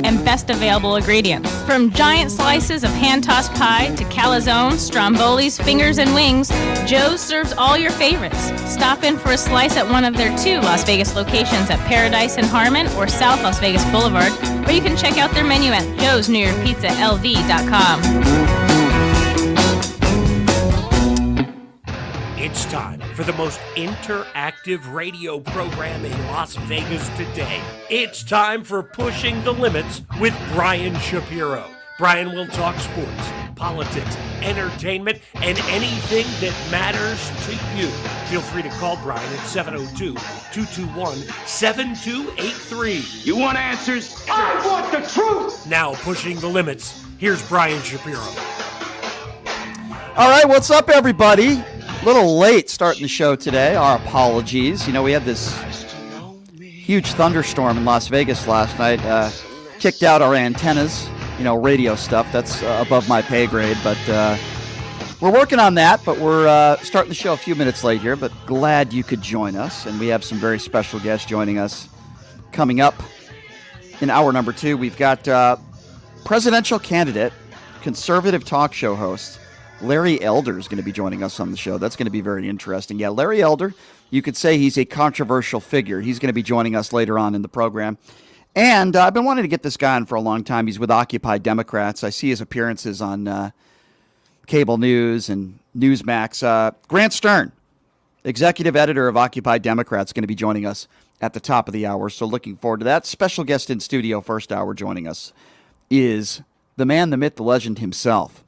and best available ingredients. From giant slices of hand-tossed pie to calzones, strombolis, fingers, and wings, Joe's serves all your favorites. Stop in for a slice at one of their 2 Las Vegas locations at Paradise and Harmon or South Las Vegas Boulevard, or you can check out their menu at joesnewyorkpizzalv.com. It's time for the most interactive radio program in Las Vegas today. It's time for Pushing the Limits with Brian Shapiro. Brian will talk sports, politics, entertainment, and anything that matters to you. Feel free to call Brian at 702-221-7283. You want answers? I want the truth! Now, Pushing the Limits, here's Brian Shapiro. All right, what's up, everybody? A little late starting the show today. Our apologies. You know, we had this huge thunderstorm in Las Vegas last night. Kicked out our antennas, radio stuff. That's above my pay grade. But we're working on that. But we're starting the show a few minutes late here. But glad you could join us. And we have some very special guests joining us coming up in hour number 2. We've got presidential candidate, conservative talk show host, Larry Elder is going to be joining us on the show. That's going to be very interesting. Yeah, Larry Elder, you could say he's a controversial figure. He's going to be joining us later on in the program. And I've been wanting to get this guy on for a long time. He's with Occupy Democrats. I see his appearances on cable news and Newsmax. Grant Stern, executive editor of Occupy Democrats, is going to be joining us at the top of the hour. So looking forward to that. Special guest in studio, first hour, joining us is the man, the myth, the legend himself.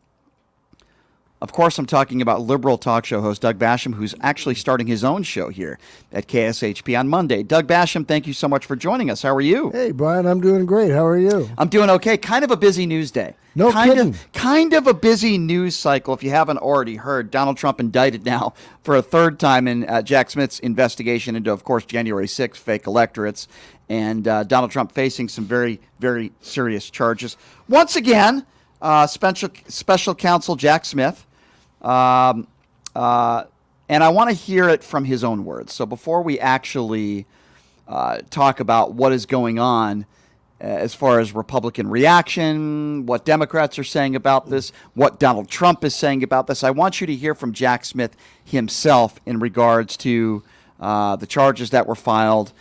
Of course, I'm talking about liberal talk show host Doug Basham, who's actually starting his own show here at KSHP on Monday. Doug Basham, thank you so much for joining us. How are you? Hey, Brian, I'm doing great. How are you? I'm doing okay. Kind of a busy news day. No kidding. Kind of a busy news cycle. If you haven't already heard, Donald Trump indicted now for a third time in Jack Smith's investigation into, of course, January 6th fake electorates. And Donald Trump facing some very, very serious charges. Once again, special counsel Jack Smith. And I want to hear it from his own words. So before we actually talk about what is going on as far as Republican reaction, what Democrats are saying about this, what Donald Trump is saying about this, I want you to hear from Jack Smith himself in regards to the charges that were filed.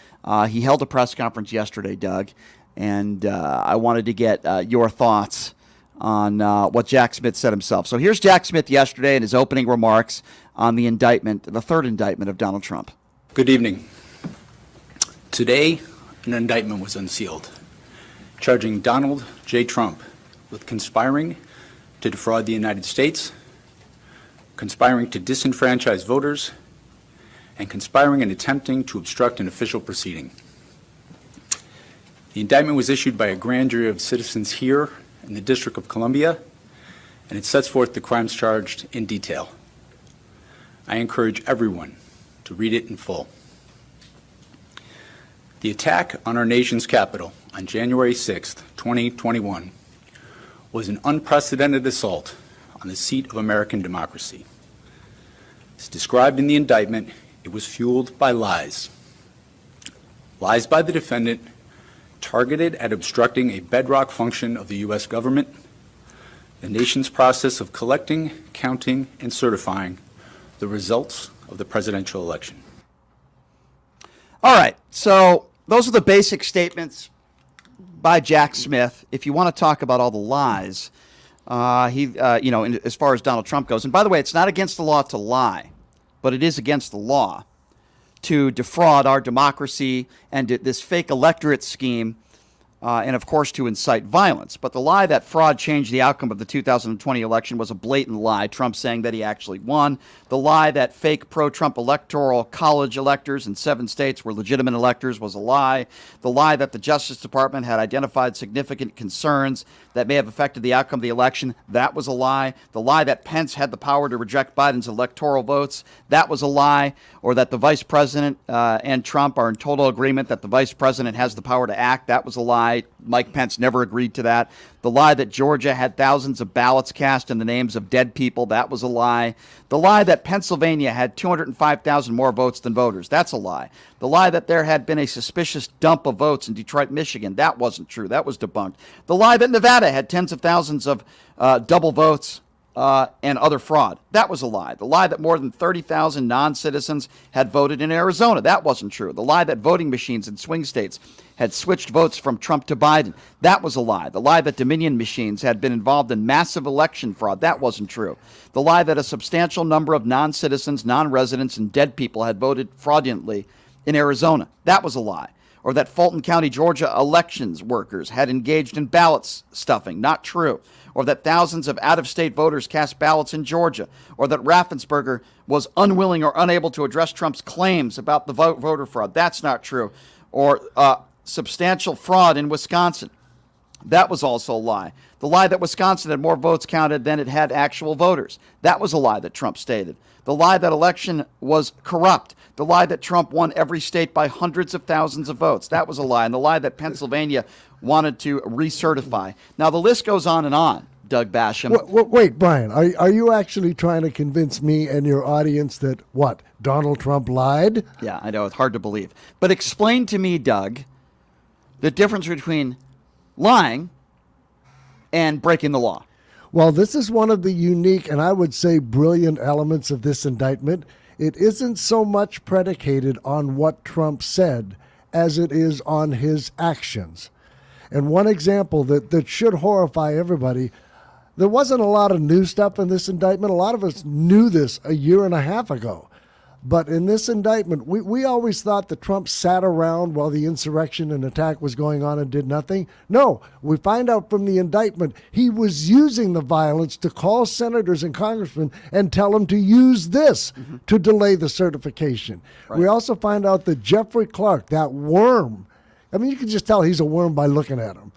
He held a press conference yesterday, Doug, and I wanted to get your thoughts on what Jack Smith said himself. So here's Jack Smith yesterday in his opening remarks on the indictment, the third indictment of Donald Trump. Good evening. Today, an indictment was unsealed, charging Donald J. Trump with conspiring to defraud the United States, conspiring to disenfranchise voters, and conspiring and attempting to obstruct an official proceeding. The indictment was issued by a grand jury of citizens here in the District of Columbia, and it sets forth the crimes charged in detail. I encourage everyone to read it in full. The attack on our nation's capital on January 6th, 2021, was an unprecedented assault on the seat of American democracy. As described in the indictment, it was fueled by lies. Lies by the defendant targeted at obstructing a bedrock function of the U.S. government, the nation's process of collecting, counting, and certifying the results of the presidential election. All right, so those are the basic statements by Jack Smith. If you want to talk about all the lies, as far as Donald Trump goes, and by the way, it's not against the law to lie, but it is against the law to defraud our democracy and this fake electorate scheme, and of course to incite violence. But the lie that fraud changed the outcome of the 2020 election was a blatant lie, Trump saying that he actually won. The lie that fake pro-Trump electoral college electors in 7 states were legitimate electors was a lie. The lie that the Justice Department had identified significant concerns that may have affected the outcome of the election, that was a lie. The lie that Pence had the power to reject Biden's electoral votes, that was a lie. Or that the vice president and Trump are in total agreement that the vice president has the power to act, that was a lie. lie. Mike Pence never agreed to that. The lie that Georgia had thousands of ballots cast in the names of dead people, that was a lie. The lie that Pennsylvania had 205,000 more votes than voters, that's a lie. The lie that there had been a suspicious dump of votes in Detroit, Michigan, that wasn't true. That was debunked. The lie that Nevada had tens of thousands of double votes and other fraud, that was a lie. The lie that more than 30,000 non-citizens had voted in Arizona, that wasn't true. The lie that voting machines in swing states had switched votes from Trump to Biden, that was a lie. The lie that Dominion machines had been involved in massive election fraud, that wasn't true. The lie that a substantial number of non-citizens, non-residents, and dead people had voted fraudulently in Arizona, that was a lie. Or that Fulton County, Georgia elections workers had engaged in ballot stuffing, not true. Or that thousands of out-of-state voters cast ballots in Georgia. Or that Raffensperger was unwilling or unable to address Trump's claims about the voter fraud, that's not true. Or substantial fraud in Wisconsin, that was also a lie. The lie that Wisconsin had more votes counted than it had actual voters, that was a lie that Trump stated. The lie that election was corrupt. The lie that Trump won every state by hundreds of thousands of votes, that was a lie. And the lie that Pennsylvania wanted to recertify. Now, the list goes on and on, Doug Basham. Wait, Brian, are you actually trying to convince me and your audience that, what, Donald Trump lied? Yeah, I know, it's hard to believe. But explain to me, Doug, the difference between lying and breaking the law. Well, this is one of the unique and I would say brilliant elements of this indictment. It isn't so much predicated on what Trump said as it is on his actions. And one example that should horrify everybody, there wasn't a lot of new stuff in this indictment. A lot of us knew this a year and a half ago. But in this indictment, we always thought that Trump sat around while the insurrection and attack was going on and did nothing. No, we find out from the indictment he was using the violence to call senators and congressmen and tell them to use this to delay the certification. Right. We also find out that Jeffrey Clark, that worm, I mean, you can just tell he's a worm by looking at him.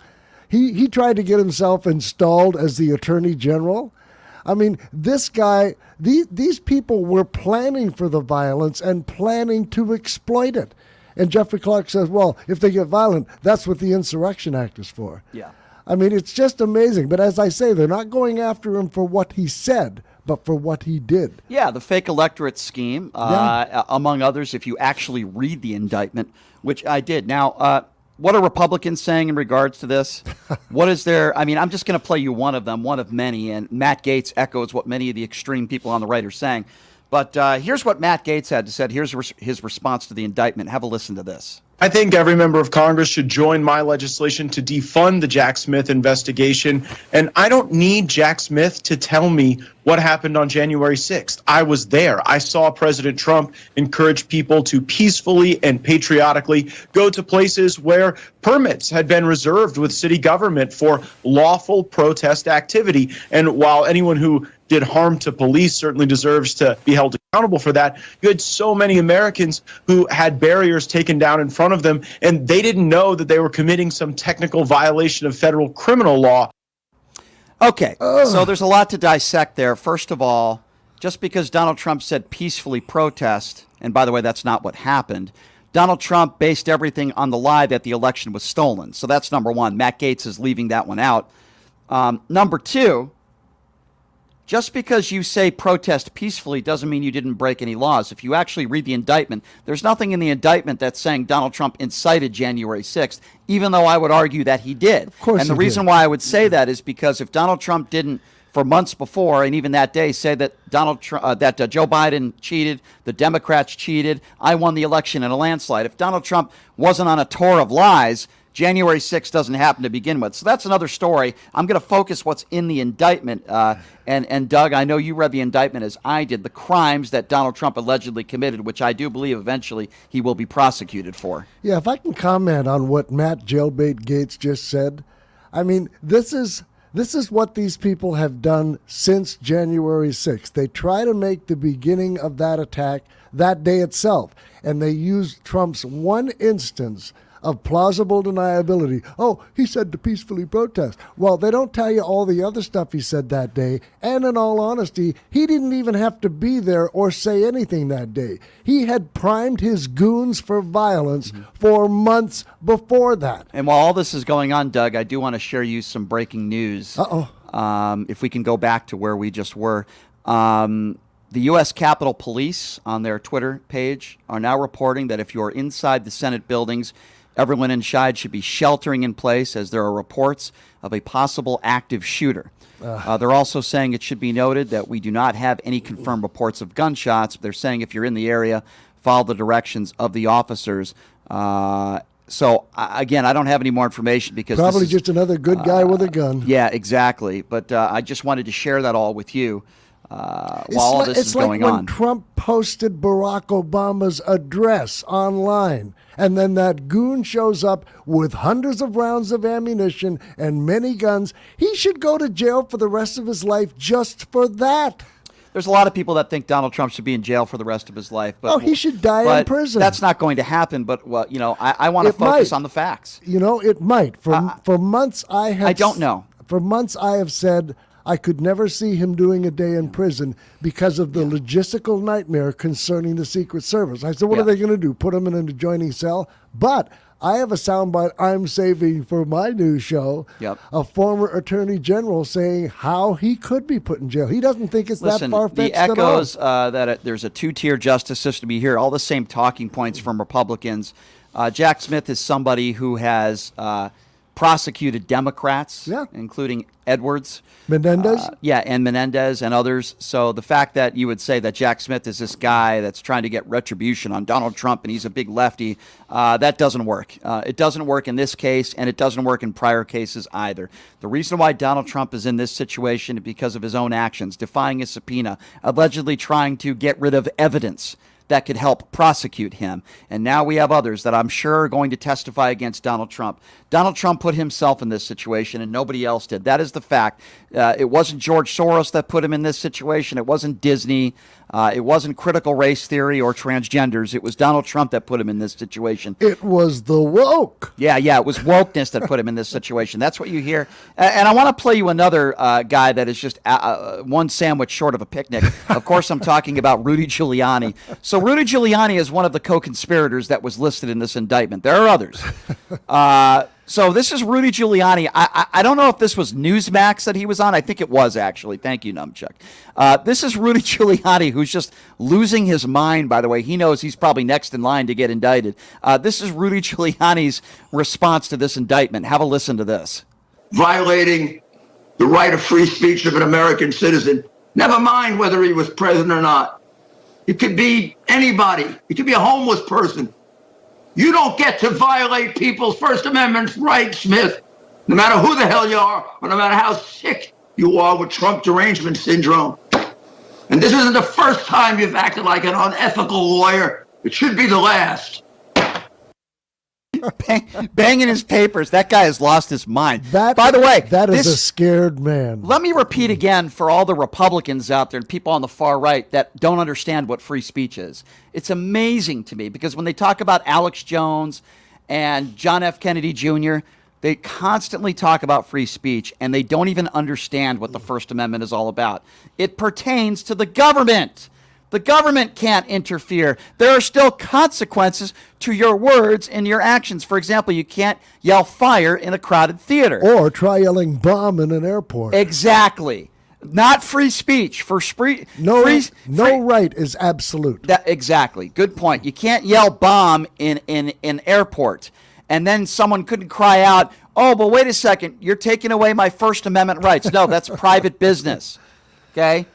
He tried to get himself installed as the attorney general. I mean, this guy, these people were planning for the violence and planning to exploit it. And Jeffrey Clark says, well, if they get violent, that's what the Insurrection Act is for. Yeah. I mean, it's just amazing. But as I say, they're not going after him for what he said, but for what he did. Yeah, the fake electorate scheme, among others, if you actually read the indictment, which I did. Now, what are Republicans saying in regards to this? What is their, I mean, I'm just going to play you one of them, one of many, and Matt Gaetz echoes what many of the extreme people on the right are saying. But here's what Matt Gaetz had to say. Here's his response to the indictment. Have a listen to this. I think every member of Congress should join my legislation to defund the Jack Smith investigation. And I don't need Jack Smith to tell me what happened on January 6th. I was there. I saw President Trump encourage people to peacefully and patriotically go to places where permits had been reserved with city government for lawful protest activity. And while anyone who did harm to police certainly deserves to be held accountable for that, you had so many Americans who had barriers taken down in front of them, and they didn't know that they were committing some technical violation of federal criminal law. Okay, so there's a lot to dissect there. First of all, just because Donald Trump said peacefully protest, and by the way, that's not what happened, Donald Trump based everything on the lie that the election was stolen. So that's number one. Matt Gaetz is leaving that one out. Number two, just because you say protest peacefully doesn't mean you didn't break any laws. If you actually read the indictment, there's nothing in the indictment that's saying Donald Trump incited January 6th, even though I would argue that he did. Of course, and the reason why I would say that is because if Donald Trump didn't, for months before and even that day, say that Joe Biden cheated, the Democrats cheated, I won the election in a landslide. If Donald Trump wasn't on a tour of lies, January 6th doesn't happen to begin with. So that's another story. I'm going to focus what's in the indictment. And Doug, I know you read the indictment as I did, the crimes that Donald Trump allegedly committed, which I do believe eventually he will be prosecuted for. Yeah, if I can comment on what Matt Jailbait Gaetz just said. I mean, this is what these people have done since January 6th. They try to make the beginning of that attack that day itself. And they use Trump's one instance of plausible deniability. Oh, he said to peacefully protest. Well, they don't tell you all the other stuff he said that day. And in all honesty, he didn't even have to be there or say anything that day. He had primed his goons for violence for months before that. And while all this is going on, Doug, I do want to share you some breaking news. If we can go back to where we just were. The U.S. Capitol Police on their Twitter page are now reporting that if you're inside the Senate buildings, everyone inside should be sheltering in place as there are reports of a possible active shooter. They're also saying it should be noted that we do not have any confirmed reports of gunshots. They're saying if you're in the area, follow the directions of the officers. So, again, I don't have any more information because probably this is, just another good guy with a gun. Yeah, exactly. But I just wanted to share that all with you while all this is going on. It's like when Trump posted Barack Obama's address online, and then that goon shows up with hundreds of rounds of ammunition and many guns. He should go to jail for the rest of his life just for that. There's a lot of people that think Donald Trump should be in jail for the rest of his life. But, he should die in prison. That's not going to happen. But, I want to focus on the facts. It might. For months I have... I don't know. For months I have said I could never see him doing a day in prison because of the logistical nightmare concerning the Secret Service. I said, what are they going to do? Put him in an adjoining cell? But I have a soundbite I'm saving for my new show. A former attorney general saying how he could be put in jail. He doesn't think it's that far-fetched at all. The echoes that there's a two-tier justice system. You hear all the same talking points from Republicans. Jack Smith is somebody who has prosecuted Democrats, including Edwards. Menendez? And Menendez and others. So the fact that you would say that Jack Smith is this guy that's trying to get retribution on Donald Trump and he's a big lefty, that doesn't work. It doesn't work in this case, and it doesn't work in prior cases either. The reason why Donald Trump is in this situation is because of his own actions, defying a subpoena, allegedly trying to get rid of evidence that could help prosecute him. And now we have others that I'm sure are going to testify against Donald Trump. Donald Trump put himself in this situation and nobody else did. That is the fact. It wasn't George Soros that put him in this situation. It wasn't Disney. It wasn't critical race theory or transgenders. It was Donald Trump that put him in this situation. It was the woke. Yeah, it was wokeness that put him in this situation. That's what you hear. And I want to play you another guy that is just one sandwich short of a picnic. Of course, I'm talking about Rudy Giuliani. So Rudy Giuliani is one of the co-conspirators that was listed in this indictment. There are others. So this is Rudy Giuliani. I don't know if this was Newsmax that he was on. I think it was, actually. Thank you, Numchuck. This is Rudy Giuliani, who's just losing his mind, by the way. He knows he's probably next in line to get indicted. This is Rudy Giuliani's response to this indictment. Have a listen to this. Violating the right of free speech of an American citizen, never mind whether he was president or not. It could be anybody. It could be a homeless person. You don't get to violate people's First Amendment rights, Smith, no matter who the hell you are or no matter how sick you are with Trump derangement syndrome. And this isn't the first time you've acted like an unethical lawyer. It should be the last. Banging his papers. That guy has lost his mind. By the way, that is a scared man. Let me repeat again for all the Republicans out there and people on the far right that don't understand what free speech is. It's amazing to me because when they talk about Alex Jones and John F. Kennedy Jr., they constantly talk about free speech and they don't even understand what the First Amendment is all about. It pertains to the government. The government can't interfere. There are still consequences to your words and your actions. For example, you can't yell fire in a crowded theater. Or try yelling bomb in an airport. Exactly. Not free speech. No right is absolute. Exactly. Good point. You can't yell bomb in an airport. And then someone couldn't cry out, oh, but wait a second, you're taking away my First Amendment rights. No, that's private business. Okay?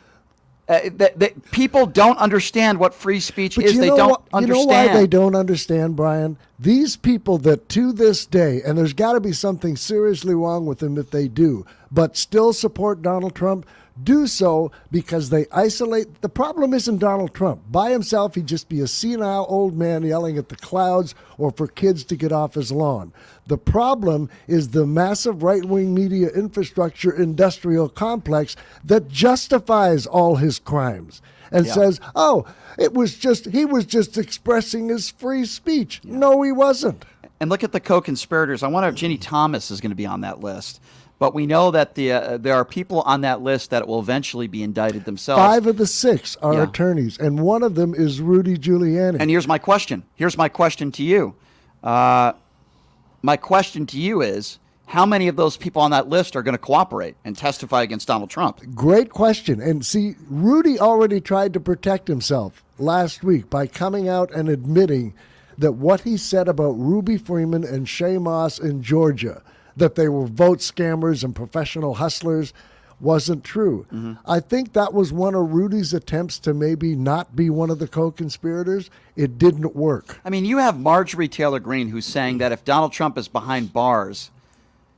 People don't understand what free speech is. They don't understand. You know why they don't understand, Brian? These people that to this day, and there's got to be something seriously wrong with them if they do, but still support Donald Trump, do so because they isolate. The problem isn't Donald Trump. By himself, he'd just be a senile old man yelling at the clouds or for kids to get off his lawn. The problem is the massive right-wing media infrastructure industrial complex that justifies all his crimes and says, oh, he was just expressing his free speech. No, he wasn't. And look at the co-conspirators. I wonder if Ginny Thomas is going to be on that list. But we know that there are people on that list that will eventually be indicted themselves. 5 of the 6 are attorneys, and one of them is Rudy Giuliani. And here's my question. Here's my question to you. My question to you is, how many of those people on that list are going to cooperate and testify against Donald Trump? Great question. And see, Rudy already tried to protect himself last week by coming out and admitting that what he said about Ruby Freeman and Shay Moss in Georgia, that they were vote scammers and professional hustlers, wasn't true. Mm-hmm. I think that was one of Rudy's attempts to maybe not be one of the co-conspirators. It didn't work. I mean, you have Marjorie Taylor Greene who's saying that if Donald Trump is behind bars,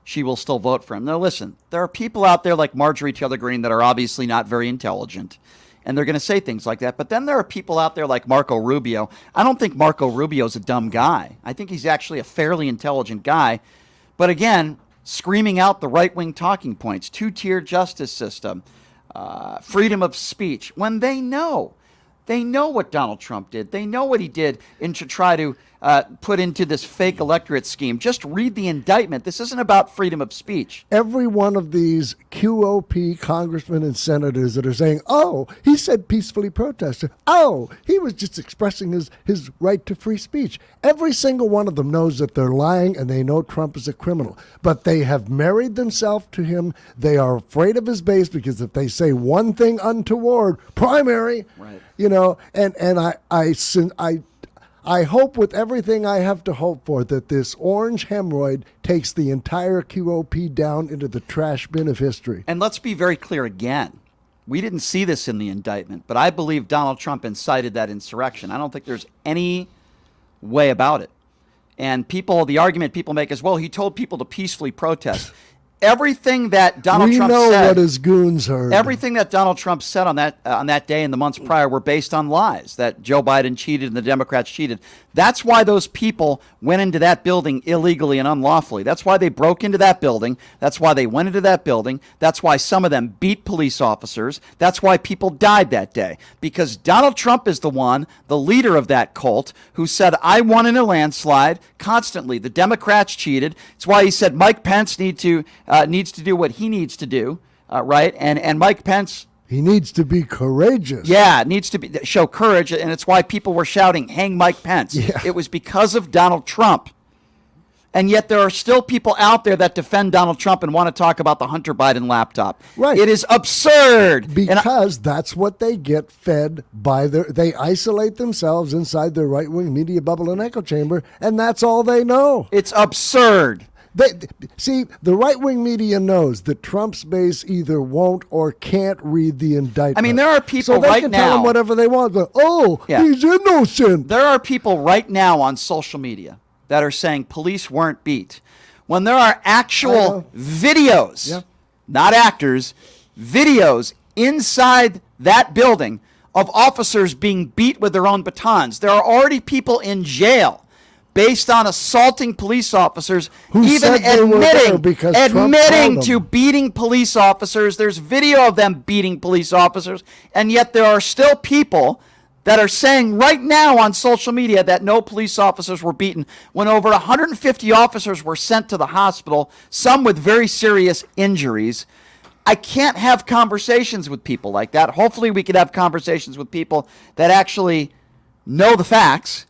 she will still vote for him. Now, listen, there are people out there like Marjorie Taylor Greene that are obviously not very intelligent, and they're going to say things like that. But then there are people out there like Marco Rubio. I don't think Marco Rubio's a dumb guy. I think he's actually a fairly intelligent guy. But again, screaming out the right-wing talking points, two-tier justice system, freedom of speech, when they know what Donald Trump did. They know what he did to try to put into this fake electorate scheme. Just read the indictment. This isn't about freedom of speech. Every one of these QOP congressmen and senators that are saying, oh, he said peacefully protest. Oh, he was just expressing his right to free speech. Every single one of them knows that they're lying and they know Trump is a criminal. But they have married themselves to him. They are afraid of his base because if they say one thing untoward, primary, right. You know, and I hope with everything I have to hope for that this orange hemorrhoid takes the entire QOP down into the trash bin of history. And let's be very clear again. We didn't see this in the indictment, but I believe Donald Trump incited that insurrection. I don't think there's any way about it. And the argument people make is, well, he told people to peacefully protest. Everything that Donald Trump said, we know what his goons heard. Everything that Donald Trump said on that day and the months prior were based on lies, that Joe Biden cheated and the Democrats cheated. That's why those people went into that building illegally and unlawfully. That's why they broke into that building. That's why they went into that building. That's why some of them beat police officers. That's why people died that day. Because Donald Trump is the one, the leader of that cult, who said, I won in a landslide constantly. The Democrats cheated. It's why he said Mike Pence needs to do what he needs to do, right? And Mike Pence... He needs to be courageous. Yeah, needs to show courage, and it's why people were shouting, hang Mike Pence. Yeah. It was because of Donald Trump. And yet there are still people out there that defend Donald Trump and want to talk about the Hunter Biden laptop. Right. It is absurd. Because that's what they get fed by they isolate themselves inside their right-wing media bubble and echo chamber, and that's all they know. It's absurd. See, the right-wing media knows that Trump's base either won't or can't read the indictment. I mean, there are people so they right can now. tell him whatever they want. But, he's innocent. There are people right now on social media that are saying police weren't beat. When there are actual videos, not actors, videos inside that building of officers being beat with their own batons. There are already people in jail based on assaulting police officers, who even admitting to beating police officers. There's video of them beating police officers, and yet there are still people that are saying right now on social media that no police officers were beaten when over 150 officers were sent to the hospital, some with very serious injuries. I can't have conversations with people like that. Hopefully we could have conversations with people that actually know the facts.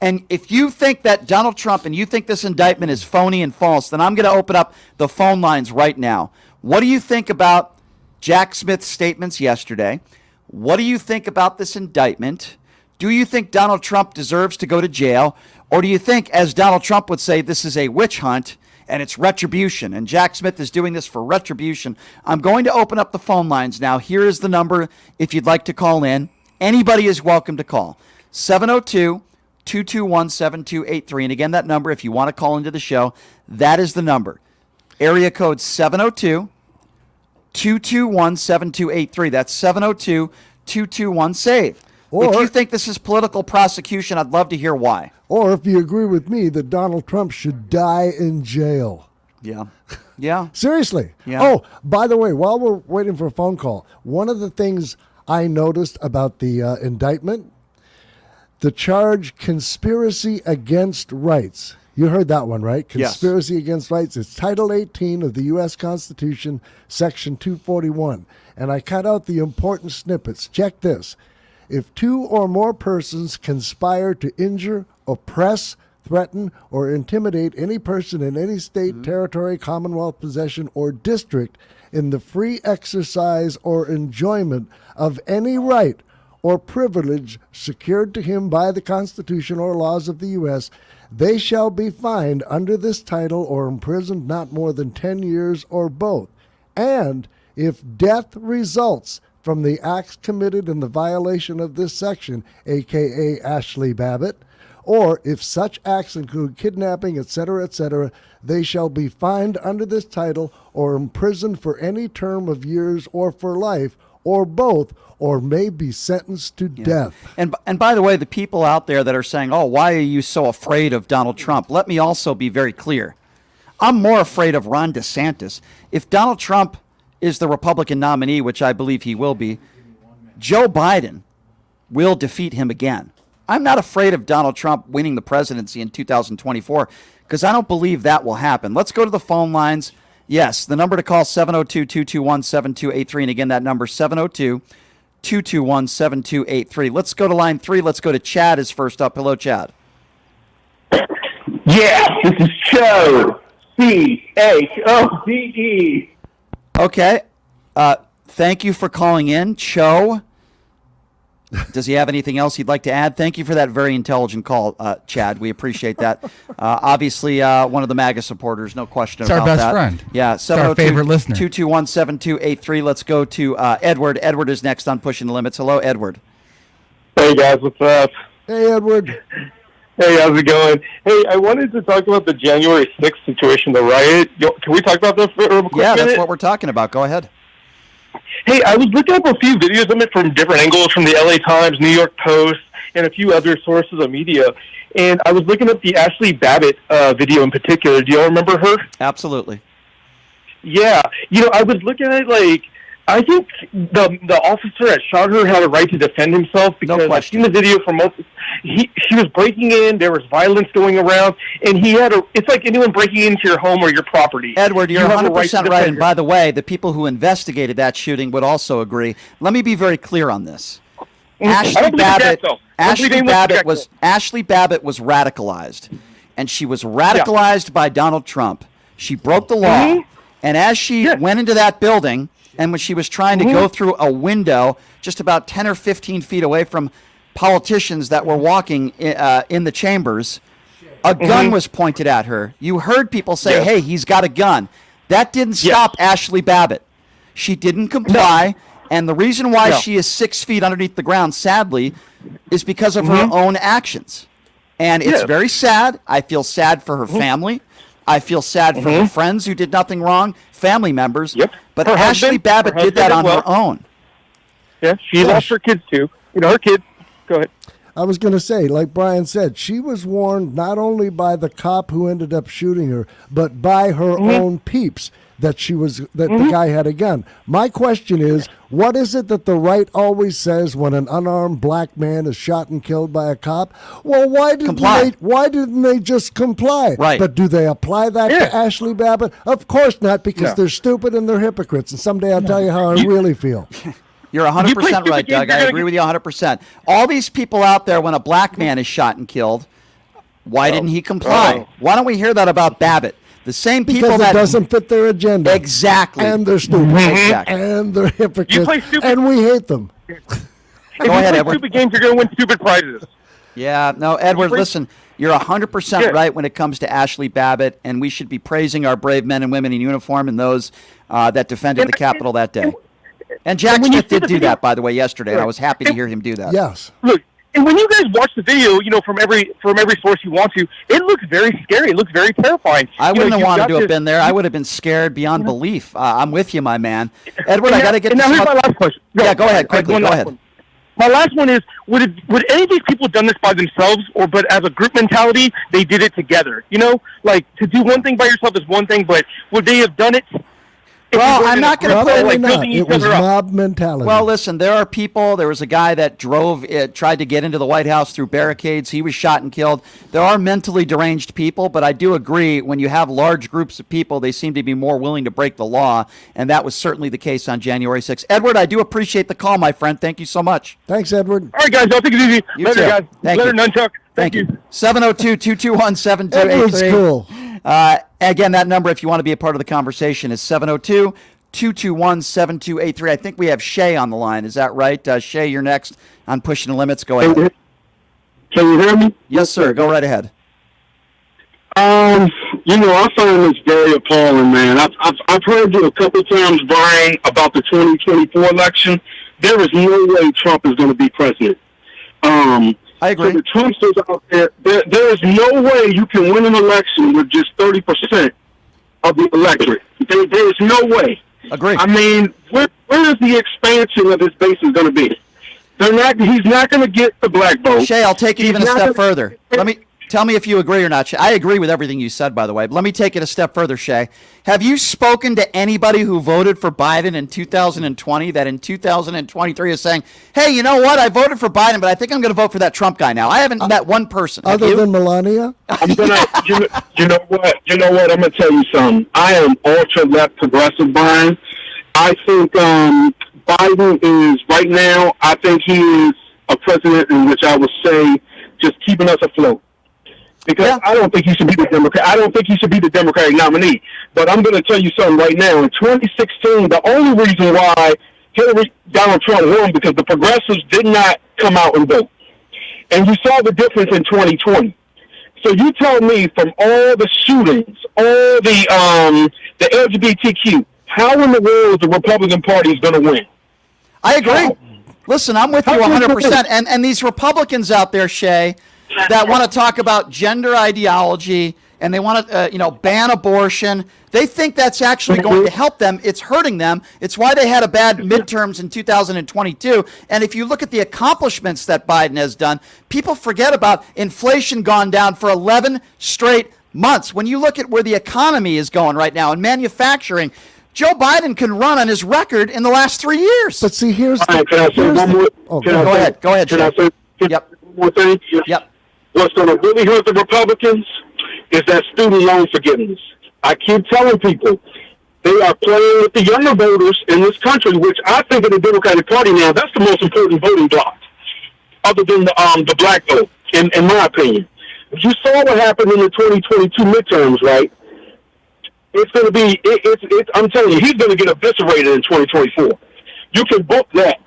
And if you think that Donald Trump and you think this indictment is phony and false, then I'm going to open up the phone lines right now. What do you think about Jack Smith's statements yesterday? What do you think about this indictment? Do you think Donald Trump deserves to go to jail? Or do you think, as Donald Trump would say, this is a witch hunt and it's retribution, and Jack Smith is doing this for retribution? I'm going to open up the phone lines now. Here is the number if you'd like to call in. Anybody is welcome to call. 702-221-7283. And again, that number, if you want to call into the show, that is the number. Area code 702-221-7283. That's 702-221-SAVE. Or if you think this is political prosecution, I'd love to hear why. Or if you agree with me that Donald Trump should die in jail. Yeah. Yeah. Seriously. Yeah. Oh, by the way, while we're waiting for a phone call, one of the things I noticed about the indictment, the charge conspiracy against rights You heard that one, right? Yes. Conspiracy against rights. It's Title 18 of the U.S. Constitution, Section 241. And I cut out the important snippets. Check this. If two or more persons conspire to injure, oppress, threaten, or intimidate any person in any state, territory, commonwealth, possession, or district in the free exercise or enjoyment of any right or privilege secured to him by the Constitution or laws of the U.S., they shall be fined under this title or imprisoned not more than 10 years or both. And if death results from the acts committed in the violation of this section, a.k.a. Ashley Babbitt, or if such acts include kidnapping, etc., they shall be fined under this title or imprisoned for any term of years or for life, or both, or may be sentenced to death. And by the way, the people out there that are saying, oh, why are you so afraid of Donald Trump? Let me also be very clear. I'm more afraid of Ron DeSantis. If Donald Trump is the Republican nominee, which I believe he will be, Joe Biden will defeat him again. I'm not afraid of Donald Trump winning the presidency in 2024 because I don't believe that will happen. Let's go to the phone lines. Yes, the number to call 702-221-7283. And again, that number 702-221-7283. Let's go to line 3. Let's go to Chad is first up. Hello, Chad. Yeah, this is Cho. C-H-O-D-E. Okay. Thank you for calling in, Cho. Does he have anything else he'd like to add? Thank you for that very intelligent call, Chad. We appreciate that. Obviously, one of the MAGA supporters, no question about that. It's our best friend. Yeah, It's our favorite listener. 221-7283. Let's go to Edward. Edward is next on Pushing the Limits. Hello, Edward. Hey, guys, what's up? Hey, Edward. Hey, how's it going? Hey, I wanted to talk about the January 6th situation, the riot. Can we talk about that for a quick minute? That's what we're talking about. Go ahead. Hey, I was looking up a few videos of it from different angles, from the LA Times, New York Post, and a few other sources of media. And I was looking up the Ashley Babbitt video in particular. Do y'all remember her? Absolutely. Yeah. I was looking at it like, I think the officer that shot her had a right to defend himself because I've seen the video from she was breaking in, there was violence going around, and it's like anyone breaking into your home or your property. Edward, you're 100% right. And by the way, the people who investigated that shooting would also agree. Let me be very clear on this. Ashley Babbitt was radicalized, and she was radicalized by Donald Trump. She broke the law, and as she went into that building, and when she was trying to go through a window just about 10 or 15 feet away from politicians that were walking in the chambers, a gun was pointed at her. You heard people say, hey, he's got a gun. That didn't stop Ashley Babbitt. She didn't comply, and the reason why she is 6 feet underneath the ground, sadly, is because of her own actions. And it's very sad. I feel sad for her family. I feel sad for her friends who did nothing wrong, family members. But her Ashley Babbitt did that on her own. Yeah, she lost her kids too. Her kids. Go ahead. I was going to say, like Brian said, she was warned not only by the cop who ended up shooting her, but by her own peeps that the guy had a gun. My question is, what is it that the right always says when an unarmed black man is shot and killed by a cop? Well, why didn't they just comply? Right. But do they apply that to Ashley Babbitt? Of course not, because they're stupid and they're hypocrites. And someday I'll tell you how I really feel. You're 100% right, Doug. I agree with you 100%. All these people out there, when a black man is shot and killed, why didn't he comply? Why don't we hear that about Babbitt? The same people because it doesn't fit their agenda. Exactly. And they're stupid. Exactly. And they're hypocrites. And we hate them. Go ahead, Edward. Stupid games, you're going to win stupid prizes. Yeah, no, Edward, listen, you're 100% right when it comes to Ashley Babbitt, and we should be praising our brave men and women in uniform and those that defended the Capitol that day. And Jack Smith did do that, by the way, yesterday, and I was happy to hear him do that. Yes. Look, and when you guys watch the video, from every source you want to, it looks very scary. It looks very terrifying. I wouldn't have wanted to have been there. I would have been scared beyond belief. I'm with you, my man. Edward, I got to get to here's my last question. Go ahead, quickly. Go ahead. My last one is, would any of these people have done this by themselves, but as a group mentality, they did it together? Like, to do one thing by yourself is one thing, but would they have done it Well, I'm not going to put Probably not. It was mob mentality. Well, listen, there are people. There was a guy that tried to get into the White House through barricades. He was shot and killed. There are mentally deranged people, but I do agree when you have large groups of people, they seem to be more willing to break the law, and that was certainly the case on January 6th. Edward, I do appreciate the call, my friend. Thank you so much. Thanks, Edward. All right, guys. I'll take it easy. You Later, too. guys. Thank Later, you. Nunchuck. Thank you. 702-221-7283. Edward's cool. Again, that number, if you want to be a part of the conversation, is 702-221-7283. I think we have Shay on the line. Is that right? Shay, you're next on Pushing the Limits. Go ahead. Can you hear me? Yes, sir. Go right ahead. I find this very appalling, man. I've heard you a couple times, Brian, about the 2024 election. There is no way Trump is going to be president. I agree. So the Trumpsters out there, there is no way you can win an election with just 30% of the electorate. There is no way. Agree. I mean, where is the expansion of his base is going to be? He's not going to get the black vote. Shay, I'll take it even a step further. Tell me if you agree or not, Shay. I agree with everything you said, by the way. But let me take it a step further, Shay. Have you spoken to anybody who voted for Biden in 2020 that in 2023 is saying, hey, you know what? I voted for Biden, but I think I'm going to vote for that Trump guy now. I haven't met one person. Other than Melania? I'm gonna, you know what? I'm gonna tell you something. I am ultra left progressive, Brian. I think Biden is right now. I think he is a president in which I would say just keeping us afloat. Because I don't think he should be the Democrat. I don't think he should be the Democratic nominee. But I'm going to tell you something right now. In 2016, the only reason why Donald Trump won because the progressives did not come out and vote. And you saw the difference in 2020. So you tell me, from all the shootings, all the LGBTQ, how in the world is the Republican Party going to win? I agree. Listen, I'm with you 100%. And these Republicans out there, Shay, that want to talk about gender ideology and they want to, ban abortion. They think that's actually going to help them. It's hurting them. It's why they had a bad midterms in 2022. And if you look at the accomplishments that Biden has done, people forget about inflation gone down for 11 straight months. When you look at where the economy is going right now and manufacturing, Joe Biden can run on his record in the last 3 years. But see, Can I say one more? Go ahead. Can I say one more thing? Yep. What's going to really hurt the Republicans is that student loan forgiveness. I keep telling people they are playing with the younger voters in this country, which I think in the Democratic Party now, that's the most important voting bloc, other than the black vote, in my opinion. You saw what happened in the 2022 midterms, right? It's going to be, I'm telling you, he's going to get eviscerated in 2024. You can book that.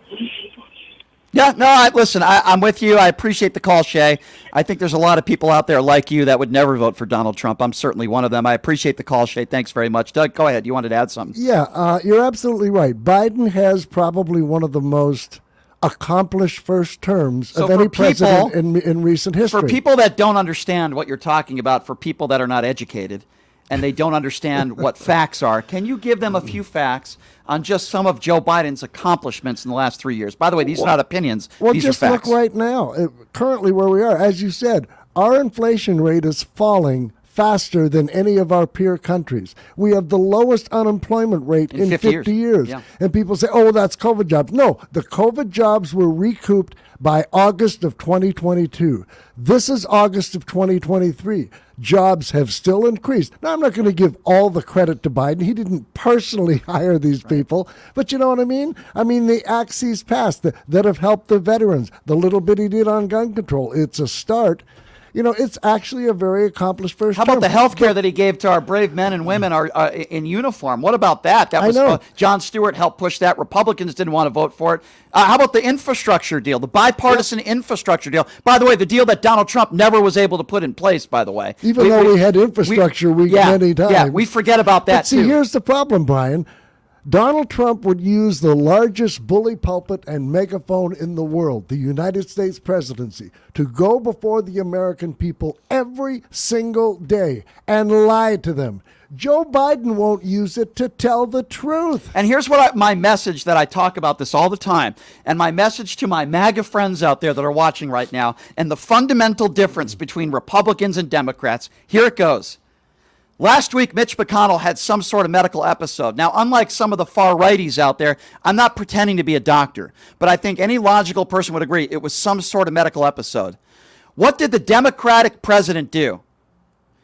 Yeah, no, listen, I'm with you. I appreciate the call, Shay. I think there's a lot of people out there like you that would never vote for Donald Trump. I'm certainly one of them. I appreciate the call, Shay. Thanks very much. Doug, go ahead. You wanted to add something? Yeah, you're absolutely right. Biden has probably one of the most accomplished first terms of any president in recent history. For people that don't understand what you're talking about, for people that are not educated, and they don't understand what facts are, can you give them a few facts on just some of Joe Biden's accomplishments in the last 3 years? By the way, these are not opinions. Well, these just are facts. look right now. Currently where we are, as you said, our inflation rate is falling faster than any of our peer countries. We have the lowest unemployment rate in 50 years. Yeah. And people say, oh, that's COVID jobs. No, the COVID jobs were recouped by August of 2022. This is August of 2023. Jobs have still increased. Now, I'm not going to give all the credit to Biden. He didn't personally hire these people. But you know what I mean? I mean, the acts he's passed that have helped the veterans, the little bit he did on gun control, it's a start. It's actually a very accomplished first term. How about the health care that he gave to our brave men and women in uniform? What about that? That was Jon Stewart helped push that. Republicans didn't want to vote for it. How about the infrastructure deal, the bipartisan infrastructure deal? By the way, the deal that Donald Trump never was able to put in place, by the way. Even though we had infrastructure week many times. Yeah, we forget about that, but see, here's the problem, Brian. Donald Trump would use the largest bully pulpit and megaphone in the world, the United States presidency, to go before the American people every single day and lie to them. Joe Biden won't use it to tell the truth. And here's what my message that I talk about this all the time, and my message to my MAGA friends out there that are watching right now, and the fundamental difference between Republicans and Democrats, here it goes. Last week, Mitch McConnell had some sort of medical episode. Now, unlike some of the far righties out there, I'm not pretending to be a doctor, but I think any logical person would agree it was some sort of medical episode. What did the Democratic president do?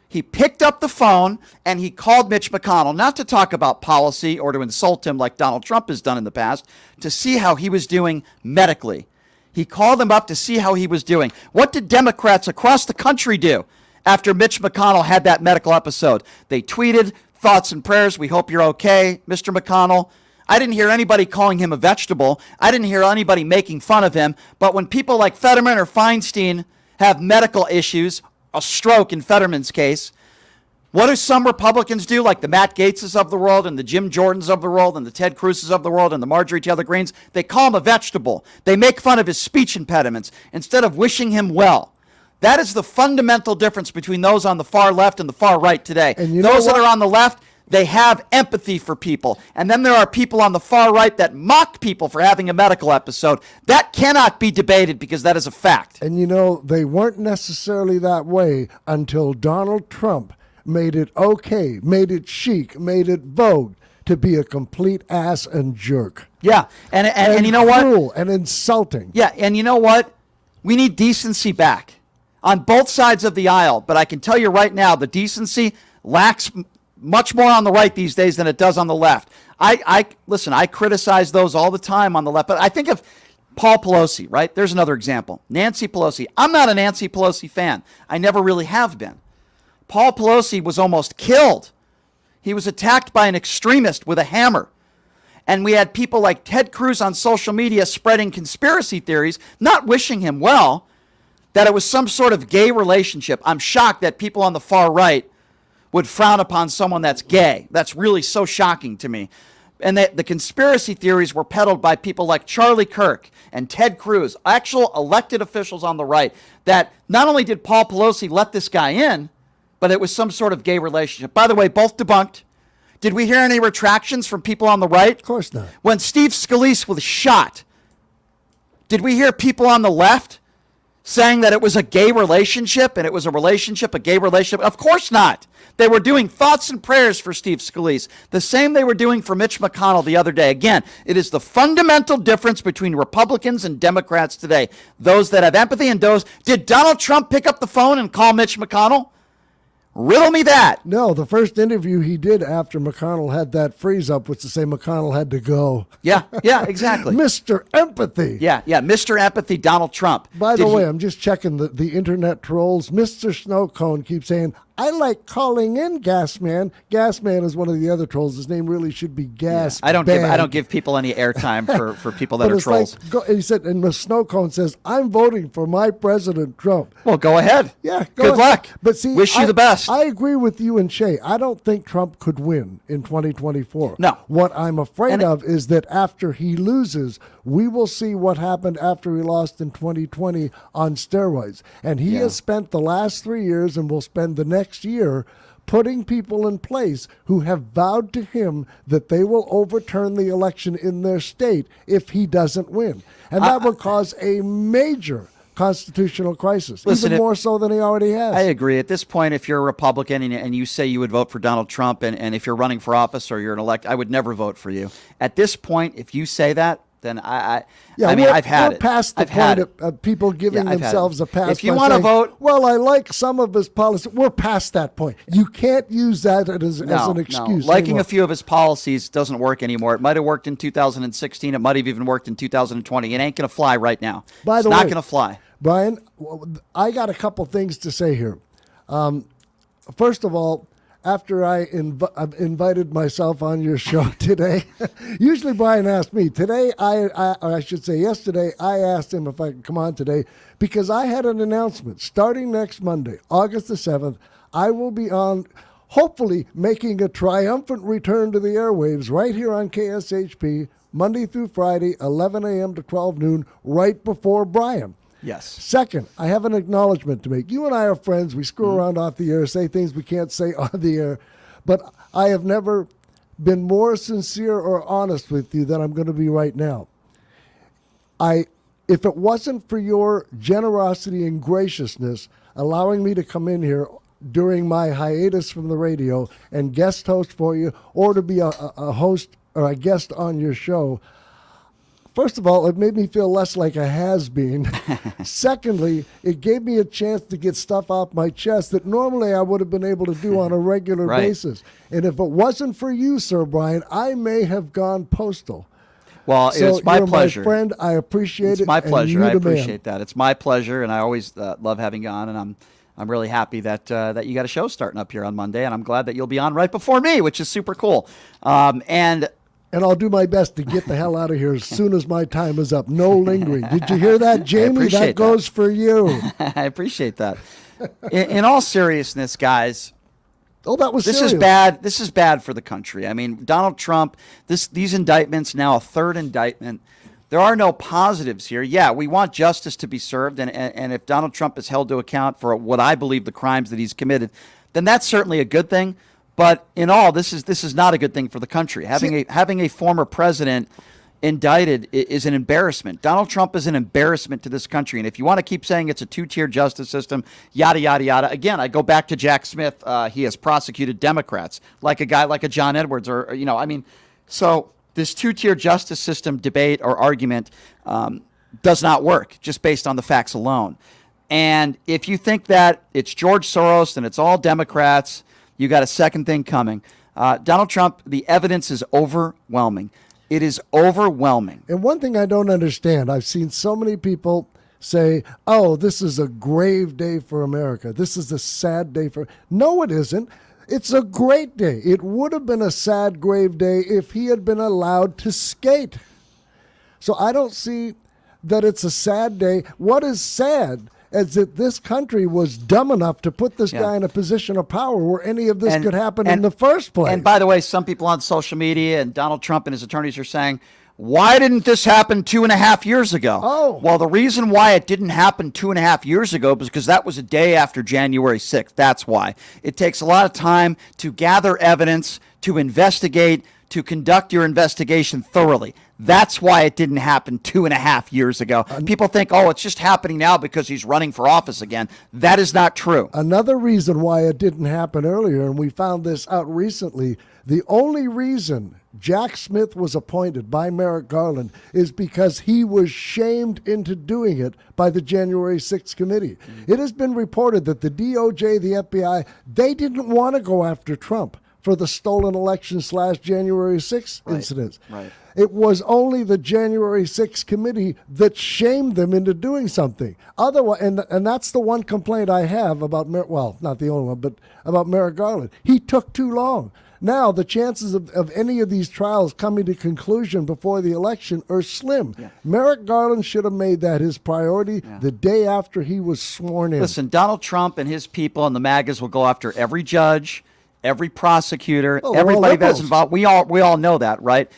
He picked up the phone and he called Mitch McConnell, not to talk about policy or to insult him like Donald Trump has done in the past, to see how he was doing medically. He called him up to see how he was doing. What did Democrats across the country do after Mitch McConnell had that medical episode? They tweeted, thoughts and prayers, we hope you're okay, Mr. McConnell. I didn't hear anybody calling him a vegetable. I didn't hear anybody making fun of him. But when people like Fetterman or Feinstein have medical issues, a stroke in Fetterman's case, what do some Republicans do, like the Matt Gaetzes of the world and the Jim Jordans of the world and the Ted Cruzes of the world and the Marjorie Taylor Greens? They call him a vegetable. They make fun of his speech impediments instead of wishing him well. That is the fundamental difference between those on the far left and the far right today. And those that are on the left, they have empathy for people. And then there are people on the far right that mock people for having a medical episode. That cannot be debated because that is a fact. And they weren't necessarily that way until Donald Trump made it okay, made it chic, made it vogue to be a complete ass and jerk. Yeah, and you know what? Cruel and insulting. Yeah, and you know what? We need decency back on both sides of the aisle. But I can tell you right now, the decency lacks much more on the right these days than it does on the left. Listen, I criticize those all the time on the left, but I think of Paul Pelosi, right? There's another example. Nancy Pelosi. I'm not a Nancy Pelosi fan. I never really have been. Paul Pelosi was almost killed. He was attacked by an extremist with a hammer. And we had people like Ted Cruz on social media spreading conspiracy theories, not wishing him well, that it was some sort of gay relationship. I'm shocked that people on the far right would frown upon someone that's gay. That's really so shocking to me. And the conspiracy theories were peddled by people like Charlie Kirk and Ted Cruz, actual elected officials on the right, that not only did Paul Pelosi let this guy in, but it was some sort of gay relationship. By the way, both debunked. Did we hear any retractions from people on the right? Of course not. When Steve Scalise was shot, did we hear people on the left saying that it was a gay relationship and it was a gay relationship? Of course not. They were doing thoughts and prayers for Steve Scalise, the same they were doing for Mitch McConnell the other day. Again, it is the fundamental difference between Republicans and Democrats today. Those that have empathy and those. Did Donald Trump pick up the phone and call Mitch McConnell? Riddle me that. No, the first interview he did after McConnell had that freeze up was to say McConnell had to go. Yeah, exactly. Mr. Empathy. Yeah, Mr. Empathy, Donald Trump. By the way, I'm just checking the internet trolls. Mr. Snowcone keeps saying, I like calling in Gasman. Gasman is one of the other trolls. His name really should be Gas. Yeah, I don't give people any airtime for people that are trolls. He said, and the Snowcone says, I'm voting for my President Trump. Well, go ahead. Yeah, good luck. But see, wish you the best. I agree with you and Shay. I don't think Trump could win in 2024. No. What I'm afraid of is that after he loses, we will see what happened after he lost in 2020 on steroids. And he has spent the last 3 years and will spend the next year putting people in place who have vowed to him that they will overturn the election in their state if he doesn't win. And that would cause a major constitutional crisis, even more so than he already has. I agree. At this point, if you're a Republican and you say you would vote for Donald Trump, and if you're running for office or you're an elect, I would never vote for you. At this point, if you say that, then I've had it. We're past the point of people giving themselves a pass. If you want to vote, well, I like some of his policies. We're past that point. You can't use that as an excuse. Liking anymore. A few of his policies doesn't work anymore. It might have worked in 2016. It might have even worked in 2020. It ain't going to fly right now. It's not going to fly. Brian, I got a couple things to say here. First of all, after I've invited myself on your show today, usually Brian asked me. Today, yesterday, I asked him if I could come on today because I had an announcement. Starting next Monday, August the 7th, I will be on, hopefully making a triumphant return to the airwaves right here on KSHP, Monday through Friday, 11 a.m. to 12 noon, right before Brian. Yes. Second, I have an acknowledgement to make. You and I are friends. We screw around off the air, say things we can't say on the air. But I have never been more sincere or honest with you than I'm going to be right now. If it wasn't for your generosity and graciousness, allowing me to come in here during my hiatus from the radio and guest host for you, or to be a host or a guest on your show. First of all, it made me feel less like a has-been. Secondly, it gave me a chance to get stuff off my chest that normally I would have been able to do on a regular basis. And if it wasn't for you, Sir Brian, I may have gone postal. Well, So it's my you're pleasure. my friend. I appreciate it. It's my and pleasure. you I the man. appreciate that. It's my pleasure, and I always love having you on. And I'm really happy that that you got a show starting up here on Monday, and I'm glad that you'll be on right before me, which is super cool. And I'll do my best to get the hell out of here as soon as my time is up. No lingering. Did you hear that, Jamie? That goes for you. I appreciate that. In all seriousness, guys. Oh, that was this serious. is bad. This is bad for the country. I mean, Donald Trump. These indictments, now a third indictment. There are no positives here. Yeah, we want justice to be served, and if Donald Trump is held to account for what I believe the crimes that he's committed, then that's certainly a good thing. But in all, this is not a good thing for the country. Having a former president indicted is an embarrassment. Donald Trump is an embarrassment to this country. And if you want to keep saying it's a two-tier justice system, yada, yada, yada, again, I go back to Jack Smith. He has prosecuted Democrats like a guy like a John Edwards so this two-tier justice system debate or argument does not work just based on the facts alone. And if you think that it's George Soros and it's all Democrats, you got a second thing coming. Donald Trump, the evidence is overwhelming. It is overwhelming. And one thing I don't understand, I've seen so many people say, oh, this is a grave day for America. This is a sad day for... No, it isn't. It's a great day. It would have been a sad, grave day if he had been allowed to skate. So I don't see that it's a sad day. What is sad is that this country was dumb enough to put this guy in a position of power where any of this could happen in the first place. And by the way, some people on social media and Donald Trump and his attorneys are saying, why didn't this happen 2.5 years ago? Oh. Well, the reason why it didn't happen 2.5 years ago was because that was a day after January 6th. That's why. It takes a lot of time to gather evidence, to investigate, to conduct your investigation thoroughly. That's why it didn't happen 2.5 years ago. People think, oh, it's just happening now because he's running for office again. That is not true. Another reason why it didn't happen earlier, and we found this out recently, the only reason Jack Smith was appointed by Merrick Garland is because he was shamed into doing it by the January 6th committee. It has been reported that the DOJ, the FBI, they didn't want to go after Trump for the stolen election / January 6th incidents. Right. It was only the January 6th committee that shamed them into doing something. Otherwise, and that's the one complaint I have about, well, not the only one, but about Merrick Garland. He took too long. Now, the chances of any of these trials coming to conclusion before the election are slim. Yeah. Merrick Garland should have made that his priority the day after he was sworn in. Listen, Donald Trump and his people and the MAGAs will go after every judge, every prosecutor, everybody that's involved. We all know that, right?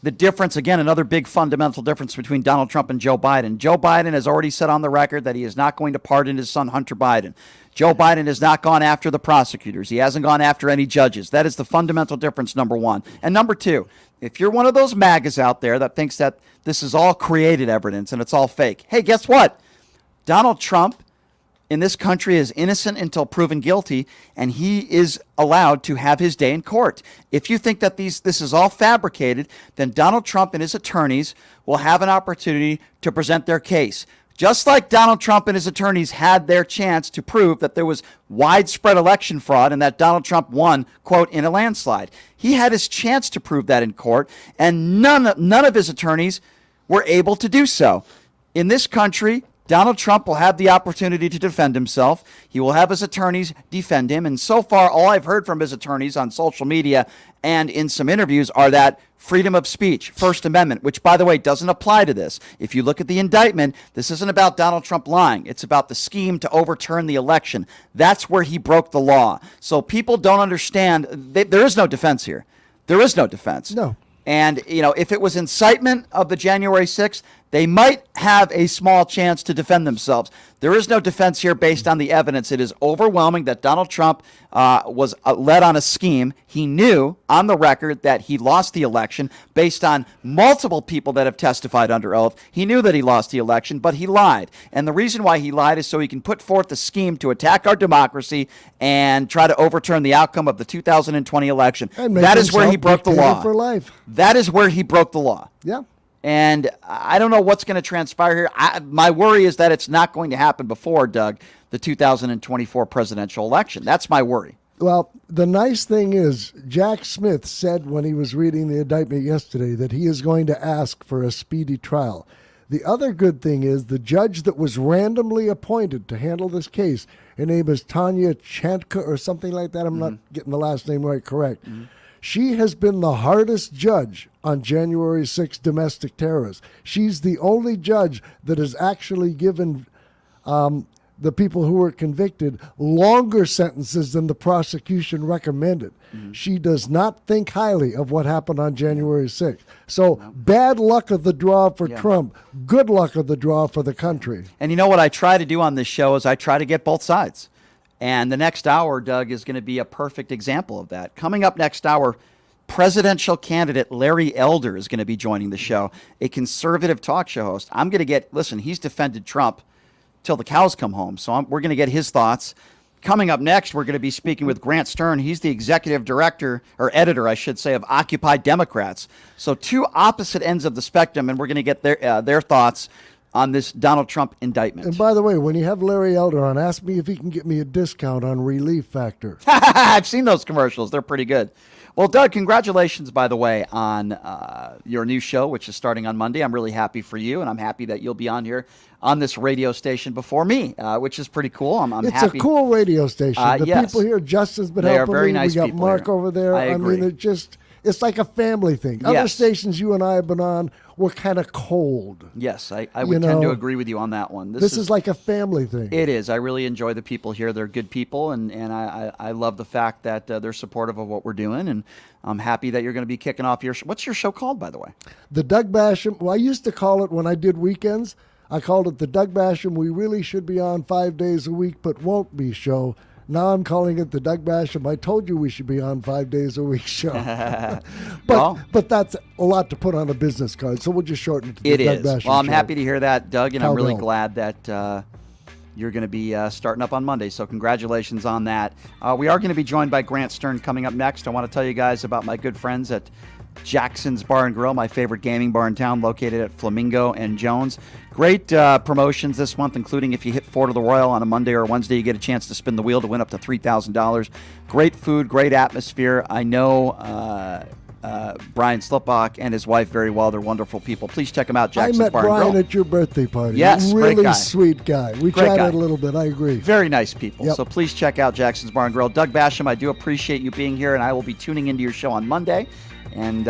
The difference, again, another big fundamental difference between Donald Trump and Joe Biden. Joe Biden has already said on the record that he is not going to pardon his son, Hunter Biden. Joe Biden has not gone after the prosecutors. He hasn't gone after any judges. That is the fundamental difference, number one. And number two, if you're one of those MAGAs out there that thinks that this is all created evidence and it's all fake, hey, guess what? Donald Trump in this country is innocent until proven guilty, and he is allowed to have his day in court. If you think that this is all fabricated, then Donald Trump and his attorneys will have an opportunity to present their case. Just like Donald Trump and his attorneys had their chance to prove that there was widespread election fraud and that Donald Trump won, quote, in a landslide. He had his chance to prove that in court, and none of his attorneys were able to do so. In this country, Donald Trump will have the opportunity to defend himself. He will have his attorneys defend him. And so far, all I've heard from his attorneys on social media and in some interviews are that freedom of speech, First Amendment, which, by the way, doesn't apply to this. If you look at the indictment, this isn't about Donald Trump lying. It's about the scheme to overturn the election. That's where he broke the law. So people don't understand. There is no defense here. There is no defense. No. And, if it was incitement of the January 6th, They might have a small chance to defend themselves. There is no defense here based on the evidence. It is overwhelming that Donald Trump was led on a scheme. He knew on the record that he lost the election based on multiple people that have testified under oath. He knew that he lost the election, but he lied. And the reason why he lied is so he can put forth a scheme to attack our democracy and try to overturn the outcome of the 2020 election. That is where he broke the law. For life. That is where he broke the law. Yeah. And I don't know what's going to transpire here. My worry is that it's not going to happen before, Doug, the 2024 presidential election. That's my worry. Well, the nice thing is Jack Smith said when he was reading the indictment yesterday that he is going to ask for a speedy trial. The other good thing is the judge that was randomly appointed to handle this case, her name is Tanya Chantka or something like that. I'm not getting the last name right correct. She has been the hardest judge on January 6th domestic terrorists. She's the only judge that has actually given the people who were convicted longer sentences than the prosecution recommended. She does not think highly of what happened on January 6th. So bad luck of the draw for Trump, good luck of the draw for the country. And you know what I try to do on this show is I try to get both sides. And the next hour, Doug, is going to be a perfect example of that. Coming up next hour, presidential candidate Larry Elder is going to be joining the show, a conservative talk show host. I'm going to get, listen, he's defended Trump till the cows come home. So we're going to get his thoughts. Coming up next, we're going to be speaking with Grant Stern. He's the executive director, or editor, I should say, of Occupy Democrats. So two opposite ends of the spectrum, and we're going to get their thoughts on this Donald Trump indictment. And by the way, when you have Larry Elder on, ask me if he can get me a discount on Relief Factor. I've seen those commercials. They're pretty good. Well, Doug, congratulations, by the way, on your new show, which is starting on Monday. I'm really happy for you, and I'm happy that you'll be on here on this radio station before me, which is pretty cool. I'm it's happy. It's a cool radio station. The yes. people here, Justin's been they helping are very me. Nice we got people Mark here. over there. I agree. mean, it's like a family thing. Other Yes. stations you and I have been on were kind of cold. Yes, I would tend to agree with you on that one. This is like a family thing. It is. I really enjoy the people here. They're good people, and I love the fact that they're supportive of what we're doing, and I'm happy that you're going to be kicking off your what's your show called, by the way? The Doug Basham. Well, I used to call it when I did weekends. I called it the Doug Basham. We really should be on 5 days a week, but won't be show. Now I'm calling it the Doug Basham. I told you we should be on 5 days a week show. but that's a lot to put on a business card, so we'll just shorten it to the Doug Basham Well, I'm show. happy to hear that, Doug, and I'm really Cowbell. glad that you're going to be starting up on Monday, so congratulations on that. We are going to be joined by Grant Stern coming up next. I want to tell you guys about my good friends at Jackson's Bar and Grill, my favorite gaming bar in town, located at Flamingo and Jones. Great promotions this month, including if you hit Fort of the Royal on a Monday or Wednesday, you get a chance to spin the wheel to win up to $3,000. Great food, great atmosphere. I know Brian Slipbach and his wife very well. They're wonderful people. Please check them out, Jackson's I met Bar and Brian Grill. at your birthday party. Yes, great really guy. sweet guy. We Great chatted guy. a little bit. I agree. Very nice people. Yep. So please check out Jackson's Bar and Grill. Doug Basham, I do appreciate you being here, and I will be tuning into your show on Monday. And you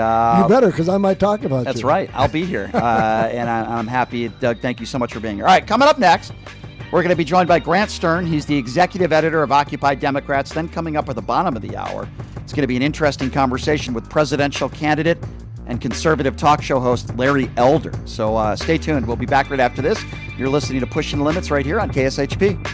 better, because I might talk about That's you. right. I'll be here. And I'm happy. Doug, thank you so much for being here. All right, coming up next, we're going to be joined by Grant Stern. He's the executive editor of Occupy Democrats. Then coming up at the bottom of the hour, it's going to be an interesting conversation with presidential candidate and conservative talk show host Larry Elder. So stay tuned. We'll be back right after this. You're listening to Pushing the Limits right here on KSHP.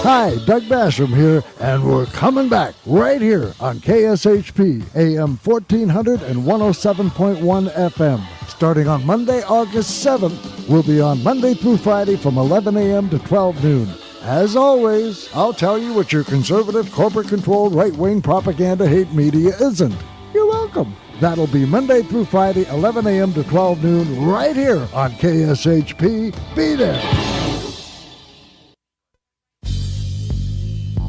Hi, Doug Basham here, and we're coming back right here on KSHP, AM 1400 and 107.1 FM. Starting on Monday, August 7th, we'll be on Monday through Friday from 11 a.m. to 12 noon. As always, I'll tell you what your conservative, corporate-controlled, right-wing propaganda hate media isn't. You're welcome. That'll be Monday through Friday, 11 a.m. to 12 noon, right here on KSHP. Be there.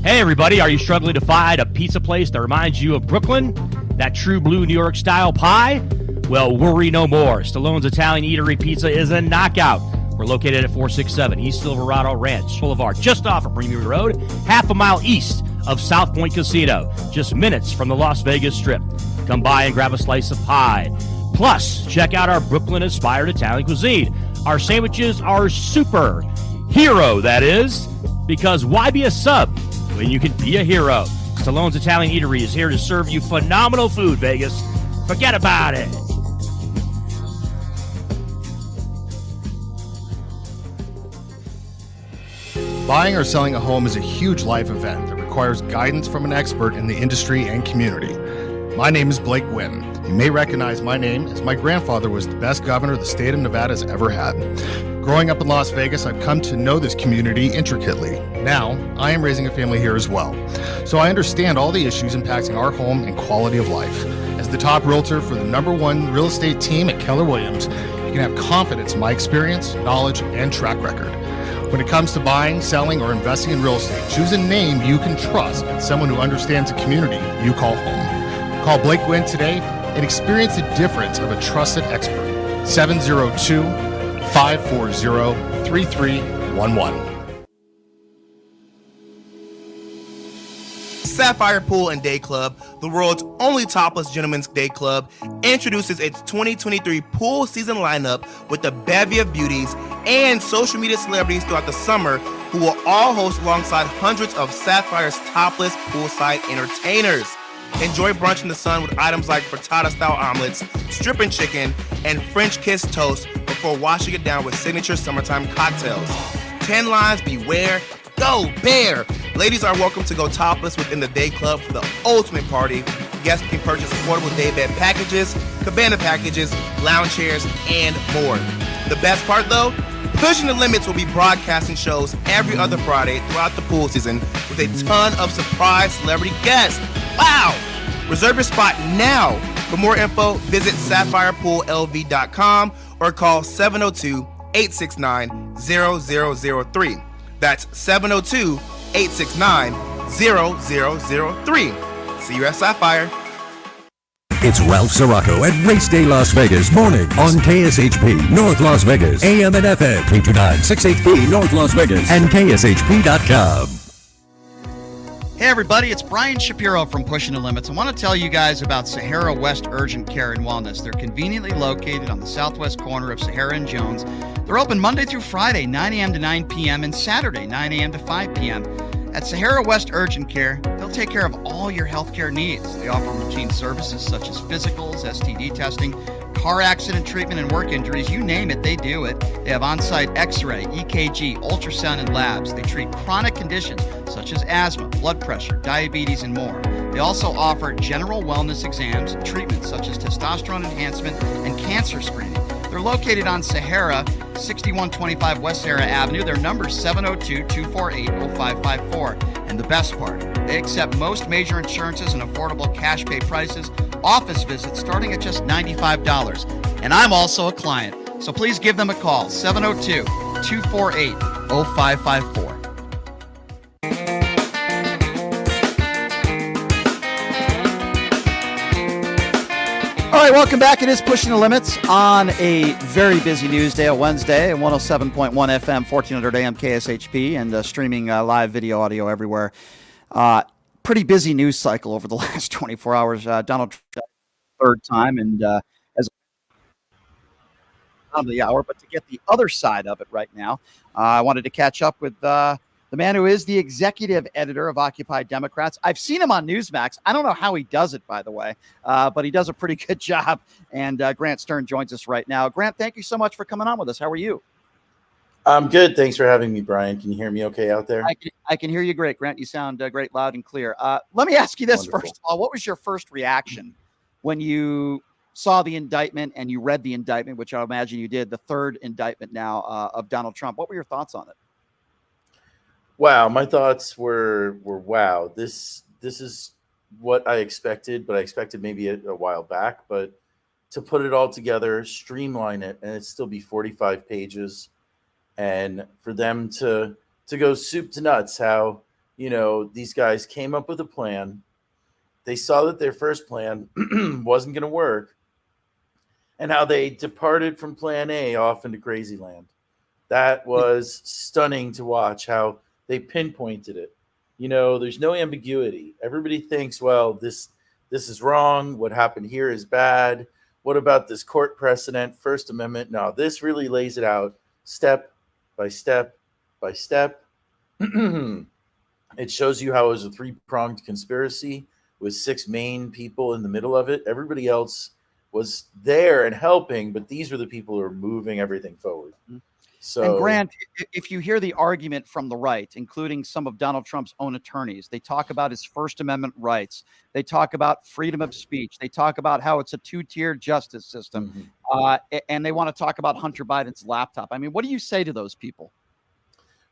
Hey everybody, are you struggling to find a pizza place that reminds you of Brooklyn? That true blue New York style pie? Well, worry no more. Stallone's Italian Eatery Pizza is a knockout. We're located at 467 East Silverado Ranch Boulevard, just off of Premier Road, half a mile east of South Point Casino, just minutes from the Las Vegas Strip. Come by and grab a slice of pie. Plus, check out our Brooklyn-inspired Italian cuisine. Our sandwiches are super. Hero, that is. Because why be a sub when you can be a hero? Stallone's Italian Eatery is here to serve you phenomenal food, Vegas. Forget about it. Buying or selling a home is a huge life event that requires guidance from an expert in the industry and community. My name is Blake Wynn. You may recognize my name as my grandfather was the best governor the state of Nevada has ever had. Growing up in Las Vegas, I've come to know this community intricately. Now, I am raising a family here as well. So I understand all the issues impacting our home and quality of life. As the top realtor for the #1 real estate team at Keller Williams, you can have confidence in my experience, knowledge, and track record. When it comes to buying, selling, or investing in real estate, choose a name you can trust and someone who understands the community you call home. Call Blake Wynn today and experience the difference of a trusted expert. 702-540-3311. Sapphire Pool and Day Club, the world's only topless gentlemen's day club, introduces its 2023 pool season lineup with a bevy of beauties and social media celebrities throughout the summer who will all host alongside hundreds of Sapphire's topless poolside entertainers. Enjoy brunch in the sun with items like frittata-style omelets, stripping chicken, and French kiss toast before washing it down with signature summertime cocktails. 10 lines beware. Go Bear! Ladies are welcome to go topless within the day club for the ultimate party. Guests can purchase affordable day bed packages, cabana packages, lounge chairs, and more. The best part though? Pushing the Limits will be broadcasting shows every other Friday throughout the pool season with a ton of surprise celebrity guests. Wow! Reserve your spot now. For more info, visit sapphirepoolLV.com or call 702-869-0003. That's 702-869-0003. See you at Sapphire. It's Ralph Sirocco at Race Day Las Vegas morning on KSHP North Las Vegas, AM and FM, 329-6HP North Las Vegas, and KSHP.com. Hey everybody, it's Brian Shapiro from Pushing the Limits. I want to tell you guys about Sahara West Urgent Care and Wellness. They're conveniently located on the southwest corner of Sahara and Jones. They're open Monday through Friday, 9 a.m. to 9 p.m. and Saturday, 9 a.m. to 5 p.m. At Sahara West Urgent Care, they'll take care of all your healthcare needs. They offer routine services such as physicals, STD testing, car accident treatment, and work injuries. You name it, they do it. They have on-site x-ray, EKG, ultrasound, and labs. They treat chronic conditions such as asthma, blood pressure, diabetes, and more. They also offer general wellness exams, treatments such as testosterone enhancement, and cancer screening. They're located on Sahara, 6125 West Sahara Avenue. Their number is 702-248-0554. And the best part, they accept most major insurances and affordable cash pay prices, office visits starting at just $95. And I'm also a client, so please give them a call, 702-248-0554. All right, welcome back. It is Pushing the Limits on a very busy news day, a Wednesday, at 107.1 FM, 1400 AM KSHP, and streaming live video audio everywhere. Pretty busy news cycle over the last 24 hours. Donald Trump, third time, and as of the hour, but to get the other side of it right now, I wanted to catch up with the man who is the executive editor of Occupy Democrats. I've seen him on Newsmax. I don't know how he does it, by the way, but he does a pretty good job. And Grant Stern joins us right now. Grant, thank you so much for coming on with us. How are you? I'm good. Thanks for having me, Brian. Can you hear me okay out there? I can hear you great, Grant. You sound great, loud and clear. Let me ask you this Wonderful. first of all. What was your first reaction when you saw the indictment and you read the indictment, which I imagine you did, the third indictment now of Donald Trump? What were your thoughts on it? Wow, my thoughts were wow. This is what I expected, but I expected maybe a while back. But to put it all together, streamline it, and it still be 45 pages, and for them to go soup to nuts, how these guys came up with a plan. They saw that their first plan wasn't going to work, and how they departed from Plan A off into crazy land. That was stunning to watch. How they pinpointed it. There's no ambiguity. Everybody thinks, well, this is wrong. What happened here is bad. What about this court precedent, First Amendment? No, this really lays it out step by step by step. It shows you how it was a three-pronged conspiracy with 6 main people in the middle of it. Everybody else was there and helping, but these were the people who were moving everything forward. So, and Grant, if you hear the argument from the right, including some of Donald Trump's own attorneys, they talk about his First Amendment rights. They talk about freedom of speech. They talk about how it's a two-tiered justice system. And they want to talk about Hunter Biden's laptop. I mean, what do you say to those people?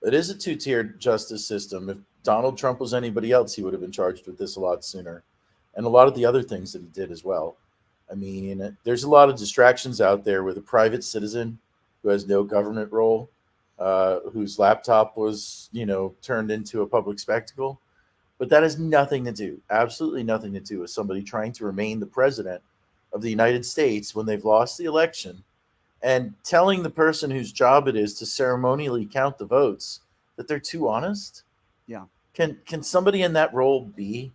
it is a two-tiered justice system. If Donald Trump was anybody else, he would have been charged with this a lot sooner. And a lot of the other things that he did as well. I mean, there's a lot of distractions out there with a private citizen who has no government role, whose laptop was, turned into a public spectacle. But that has nothing to do, absolutely nothing to do with somebody trying to remain the president of the United States when they've lost the election and telling the person whose job it is to ceremonially count the votes that they're too honest. Yeah. Can somebody in that role be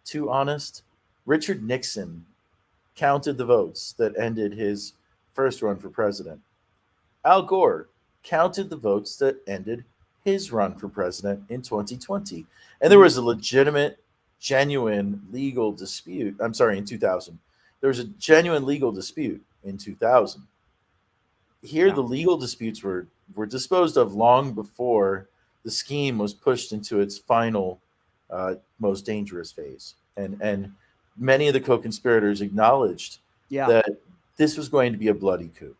too honest? Richard Nixon counted the votes that ended his first run for president. Al Gore counted the votes that ended his run for president in 2020. And there was a legitimate, genuine legal dispute. I'm sorry, in 2000. There was a genuine legal dispute in 2000. Here, the legal disputes were disposed of long before the scheme was pushed into its final, most dangerous phase. And many of the co-conspirators acknowledged that this was going to be a bloody coup.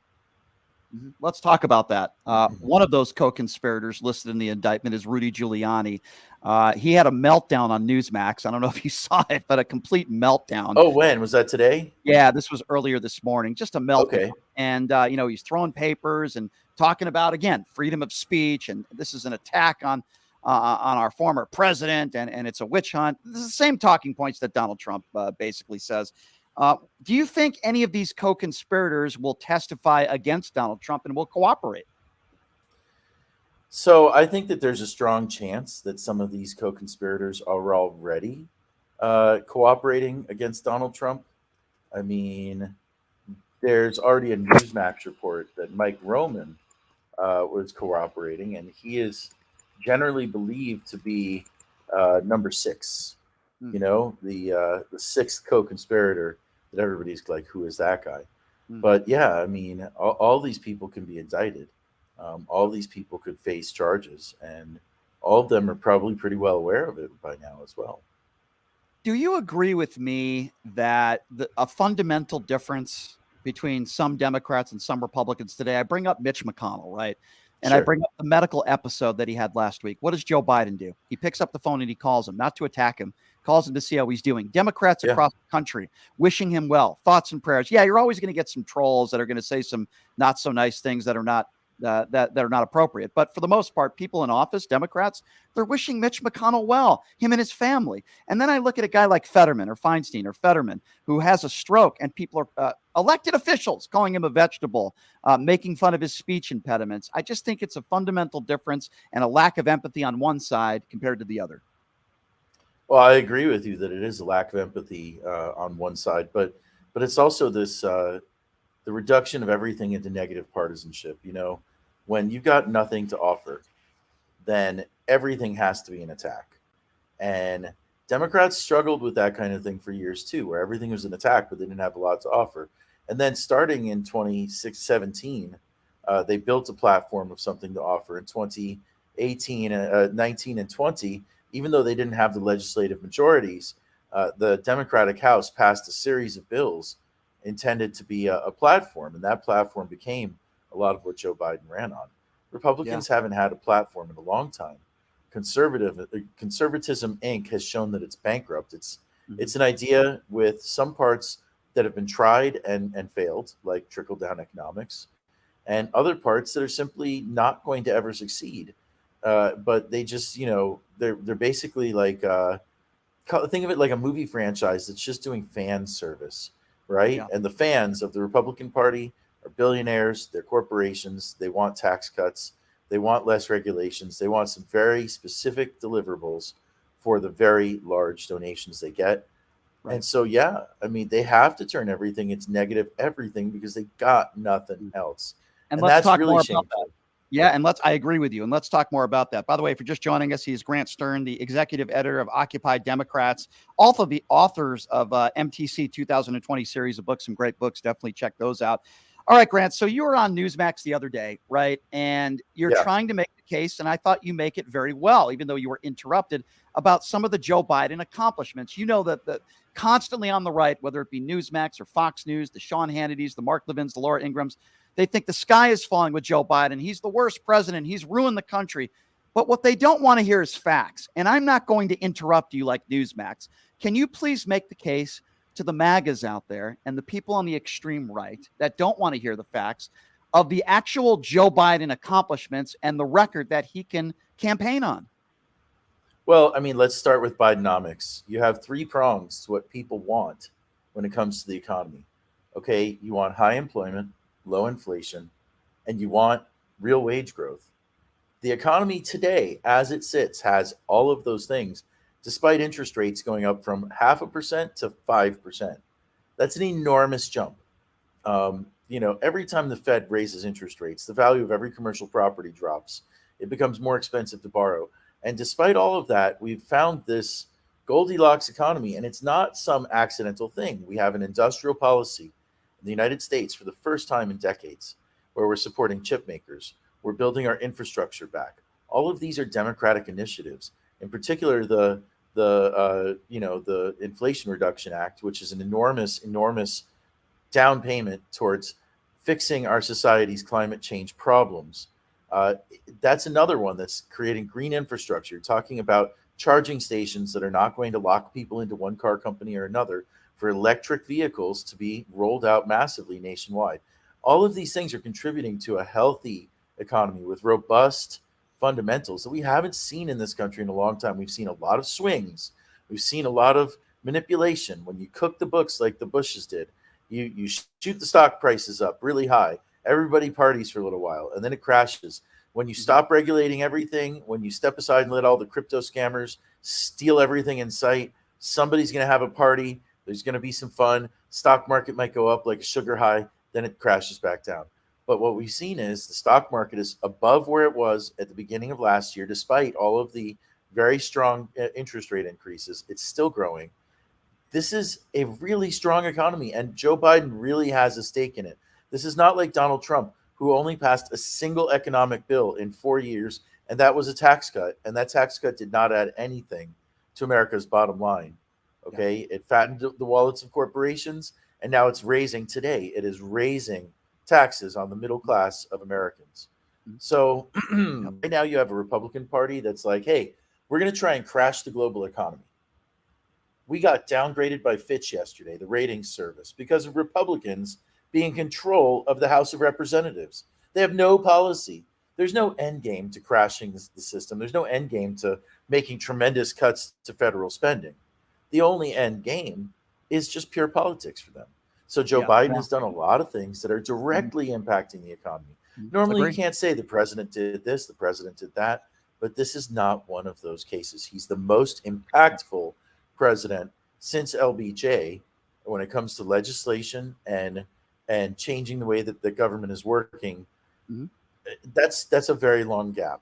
Let's talk about that. One of those co-conspirators listed in the indictment is Rudy Giuliani. He had a meltdown on Newsmax. I don't know if you saw it, but a complete meltdown. Oh, when? Was that today? Yeah, this was earlier this morning. Just a meltdown. Okay. And, he's throwing papers and talking about, again, freedom of speech. And this is an attack on our former president. And it's a witch hunt. This is the same talking points that Donald Trump basically says. Do you think any of these co-conspirators will testify against Donald Trump and will cooperate? So I think that there's a strong chance that some of these co-conspirators are already cooperating against Donald Trump. I mean, there's already a Newsmax report that Mike Roman was cooperating, and he is generally believed to be number 6. The 6th co-conspirator that everybody's like, who is that guy? But yeah, I mean, all these people can be indicted. All these people could face charges, and all of them are probably pretty well aware of it by now as well. Do you agree with me that a fundamental difference between some Democrats and some Republicans today, I bring up Mitch McConnell, right? And I bring up the medical episode that he had last week. What does Joe Biden do? He picks up the phone and he calls him, not to attack him, calls him to see how he's doing. Democrats across the country wishing him well, thoughts and prayers. Yeah, you're always going to get some trolls that are going to say some not so nice things that are not that are not appropriate. But for the most part, people in office, Democrats, they're wishing Mitch McConnell well, him and his family. And then I look at a guy like Fetterman or Feinstein or Fetterman, who has a stroke, and people are elected officials calling him a vegetable, making fun of his speech impediments. I just think it's a fundamental difference and a lack of empathy on one side compared to the other. Well, I agree with you that it is a lack of empathy on one side, but it's also this the reduction of everything into negative partisanship. When you've got nothing to offer, then everything has to be an attack. And Democrats struggled with that kind of thing for years too, where everything was an attack, but they didn't have a lot to offer. And then starting in 2017, they built a platform of something to offer. In 2018, 19, and 20, even though they didn't have the legislative majorities, the Democratic House passed a series of bills intended to be a platform, and that platform became a lot of what Joe Biden ran on. Republicans haven't had a platform in a long time. Conservatism Inc. has shown that it's bankrupt. It's an idea with some parts that have been tried and failed, like trickle-down economics, and other parts that are simply not going to ever succeed. But they just, they're basically like, think of it like a movie franchise that's just doing fan service, right? And the fans of the Republican Party are billionaires, they're corporations, they want tax cuts, they want less regulations, they want some very specific deliverables for the very large donations they get. And so, they have to turn everything into negative everything because they got nothing else. And let's that's talk really more shameful. about that. Yeah, and I agree with you, and let's talk more about that. By the way, if you're just joining us, he's Grant Stern, the executive editor of Occupy Democrats, also the authors of MTC 2020 series of books, some great books. Definitely check those out. All right, Grant, so you were on Newsmax the other day, right? And you're trying to make the case, and I thought you make it very well, even though you were interrupted, about some of the Joe Biden accomplishments. You know that constantly on the right, whether it be Newsmax or Fox News, the Sean Hannitys, the Mark Levins, the Laura Ingrams, they think the sky is falling with Joe Biden. He's the worst president. He's ruined the country. But what they don't want to hear is facts. And I'm not going to interrupt you like Newsmax. Can you please make the case to the MAGAs out there and the people on the extreme right that don't want to hear the facts of the actual Joe Biden accomplishments and the record that he can campaign on? Well, I mean, let's start with Bidenomics. You have three prongs to what people want when it comes to the economy. Okay, you want high employment, low inflation, and you want real wage growth. The economy today, as it sits, has all of those things, despite interest rates going up from 0.5% to 5%. That's an enormous jump. Every time the Fed raises interest rates, the value of every commercial property drops. It becomes more expensive to borrow. And despite all of that, we've found this Goldilocks economy, and it's not some accidental thing. We have an industrial policy in the United States for the first time in decades, where we're supporting chip makers. We're building our infrastructure back. All of these are democratic initiatives. In particular, the Inflation Reduction Act, which is an enormous down payment towards fixing our society's climate change problems. That's another one that's creating green infrastructure, talking about charging stations that are not going to lock people into one car company or another, for electric vehicles to be rolled out massively nationwide. All of these things are contributing to a healthy economy with robust fundamentals that we haven't seen in this country in a long time. We've seen a lot of swings. We've seen a lot of manipulation. When you cook the books like the Bushes did, you shoot the stock prices up really high. Everybody parties for a little while, and then it crashes. When you stop regulating everything, when you step aside and let all the crypto scammers steal everything in sight, somebody's going to have a party. There's going to be some fun. Stock market might go up like a sugar high, then it crashes back down. But what we've seen is the stock market is above where it was at the beginning of last year, despite all of the very strong interest rate increases. It's still growing. This is a really strong economy, and Joe Biden really has a stake in it. This is not like Donald Trump, who only passed a single economic bill in 4 years, and that was a tax cut. And that tax cut did not add anything to America's bottom line. Okay, It fattened the wallets of corporations, and now it's raising taxes on the middle class of Americans. So right now you have a Republican Party that's like, hey, we're going to try and crash the global economy. We got downgraded by Fitch yesterday, the ratings service, because of Republicans being in control of the House of Representatives. They have no policy. There's no end game to crashing the system. There's no end game to making tremendous cuts to federal spending. The only end game is just pure politics for them. So Joe Biden has done a lot of things that are directly impacting the economy. Normally, you can't say the president did this, the president did that, but this is not one of those cases. He's the most impactful president since LBJ when it comes to legislation and changing the way that the government is working. That's a very long gap.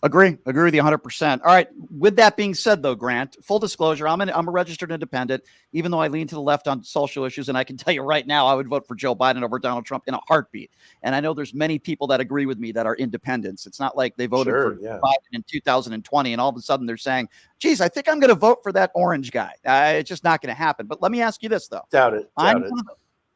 Agree with you 100%. All right. With that being said, though, Grant, full disclosure, I'm a registered independent, even though I lean to the left on social issues. And I can tell you right now, I would vote for Joe Biden over Donald Trump in a heartbeat. And I know there's many people that agree with me that are independents. It's not like they voted for Biden in 2020 and all of a sudden they're saying, geez, I think I'm going to vote for that orange guy. It's just not going to happen. But let me ask you this, though. Doubt it.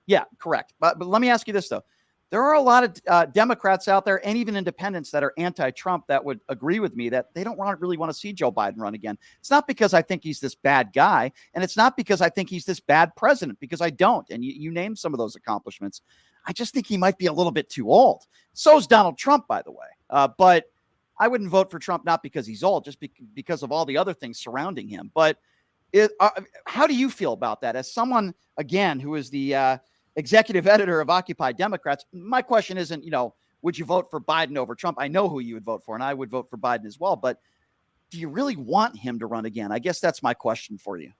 Yeah, correct. But let me ask you this, though. There are a lot of Democrats out there and even independents that are anti-Trump that would agree with me that they don't really want to see Joe Biden run again. It's not because I think he's this bad guy, and it's not because I think he's this bad president, because I don't. And you named some of those accomplishments. I just think he might be a little bit too old. So is Donald Trump, by the way. But I wouldn't vote for Trump not because he's old, just because of all the other things surrounding him. But how do you feel about that? As someone, again, who is the executive editor of Occupy Democrats, my question isn't, would you vote for Biden over Trump? I know who you would vote for, and I would vote for Biden as well. But do you really want him to run again? I guess that's my question for you.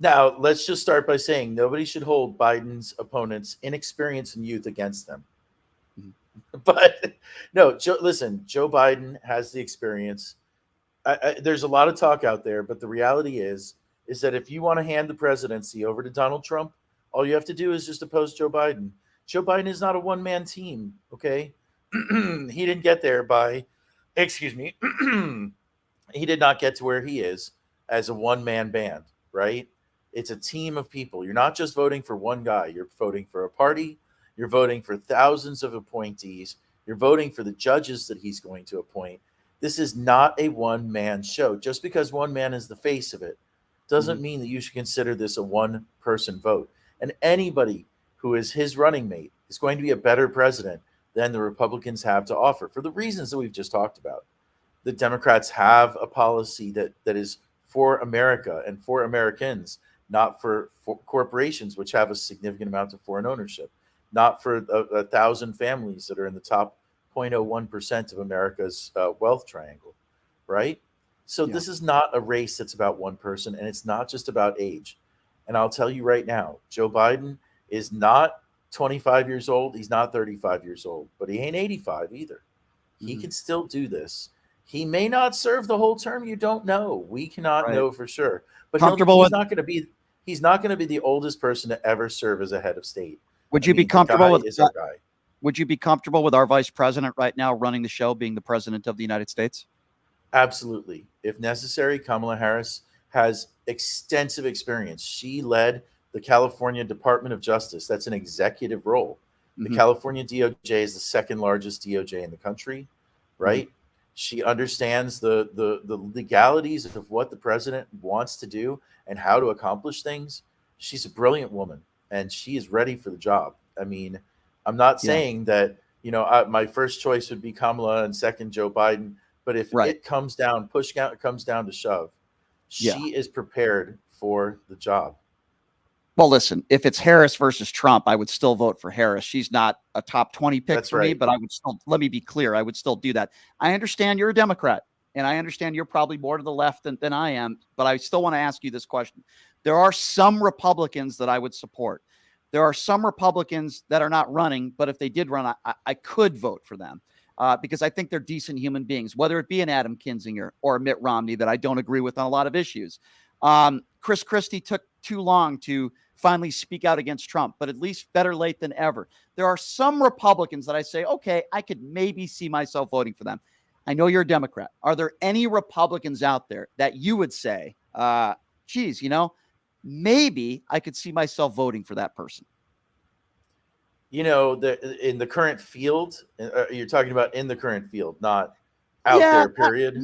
Now, let's just start by saying nobody should hold Biden's opponents' inexperience and youth against them. But no, listen, Joe Biden has the experience. There's a lot of talk out there, but the reality is that if you want to hand the presidency over to Donald Trump, all you have to do is just oppose Joe Biden. Joe Biden is not a one-man team, okay? He didn't get there by, excuse me, he did not get to where he is as a one-man band, right? It's a team of people. You're not just voting for one guy. You're voting for a party. You're voting for thousands of appointees. You're voting for the judges that he's going to appoint. This is not a one-man show. Just because one man is the face of it doesn't mean that you should consider this a one-person vote. And anybody who is his running mate is going to be a better president than the Republicans have to offer for the reasons that we've just talked about. The Democrats have a policy that is for America and for Americans, not for corporations, which have a significant amount of foreign ownership, not for 1,000 families that are in the top 0.01% of America's wealth triangle, right? So this is not a race that's about one person, and it's not just about age. And I'll tell you right now, Joe Biden is not 25 years old. He's not 35 years old, but he ain't 85 either. He can still do this. He may not serve the whole term. You don't know. We cannot know for sure. But he's not going to be. He's not going to be the oldest person to ever serve as a head of state. Would you be comfortable with our guy? Would you be comfortable with our vice president right now running the show, being the president of the United States? Absolutely. If necessary, Kamala Harris has extensive experience. She led the California Department of Justice. That's an executive role. The California DOJ is the second largest DOJ in the country, right? She understands the legalities of what the president wants to do and how to accomplish things. She's a brilliant woman, and she is ready for the job. I mean, I'm not saying that, my first choice would be Kamala and second Joe Biden, but if it comes down, comes down to shove, she is prepared for the job. Well, listen, if it's Harris versus Trump, I would still vote for Harris. She's not a top 20 pick for me, but I would still, let me be clear, I would still do that. I understand you're a Democrat, and I understand you're probably more to the left than I am, but I still want to ask you this question. There are some Republicans that I would support. There are some Republicans that are not running, but if they did run, I could vote for them because I think they're decent human beings, whether it be an Adam Kinzinger or a Mitt Romney that I don't agree with on a lot of issues. Chris Christie took too long to finally speak out against Trump, but at least better late than ever. There are some Republicans that I say, okay, I could maybe see myself voting for them. I know you're a Democrat. Are there any Republicans out there that you would say, geez, maybe I could see myself voting for that person? In the current field, you're talking about in the current field, not out there, period.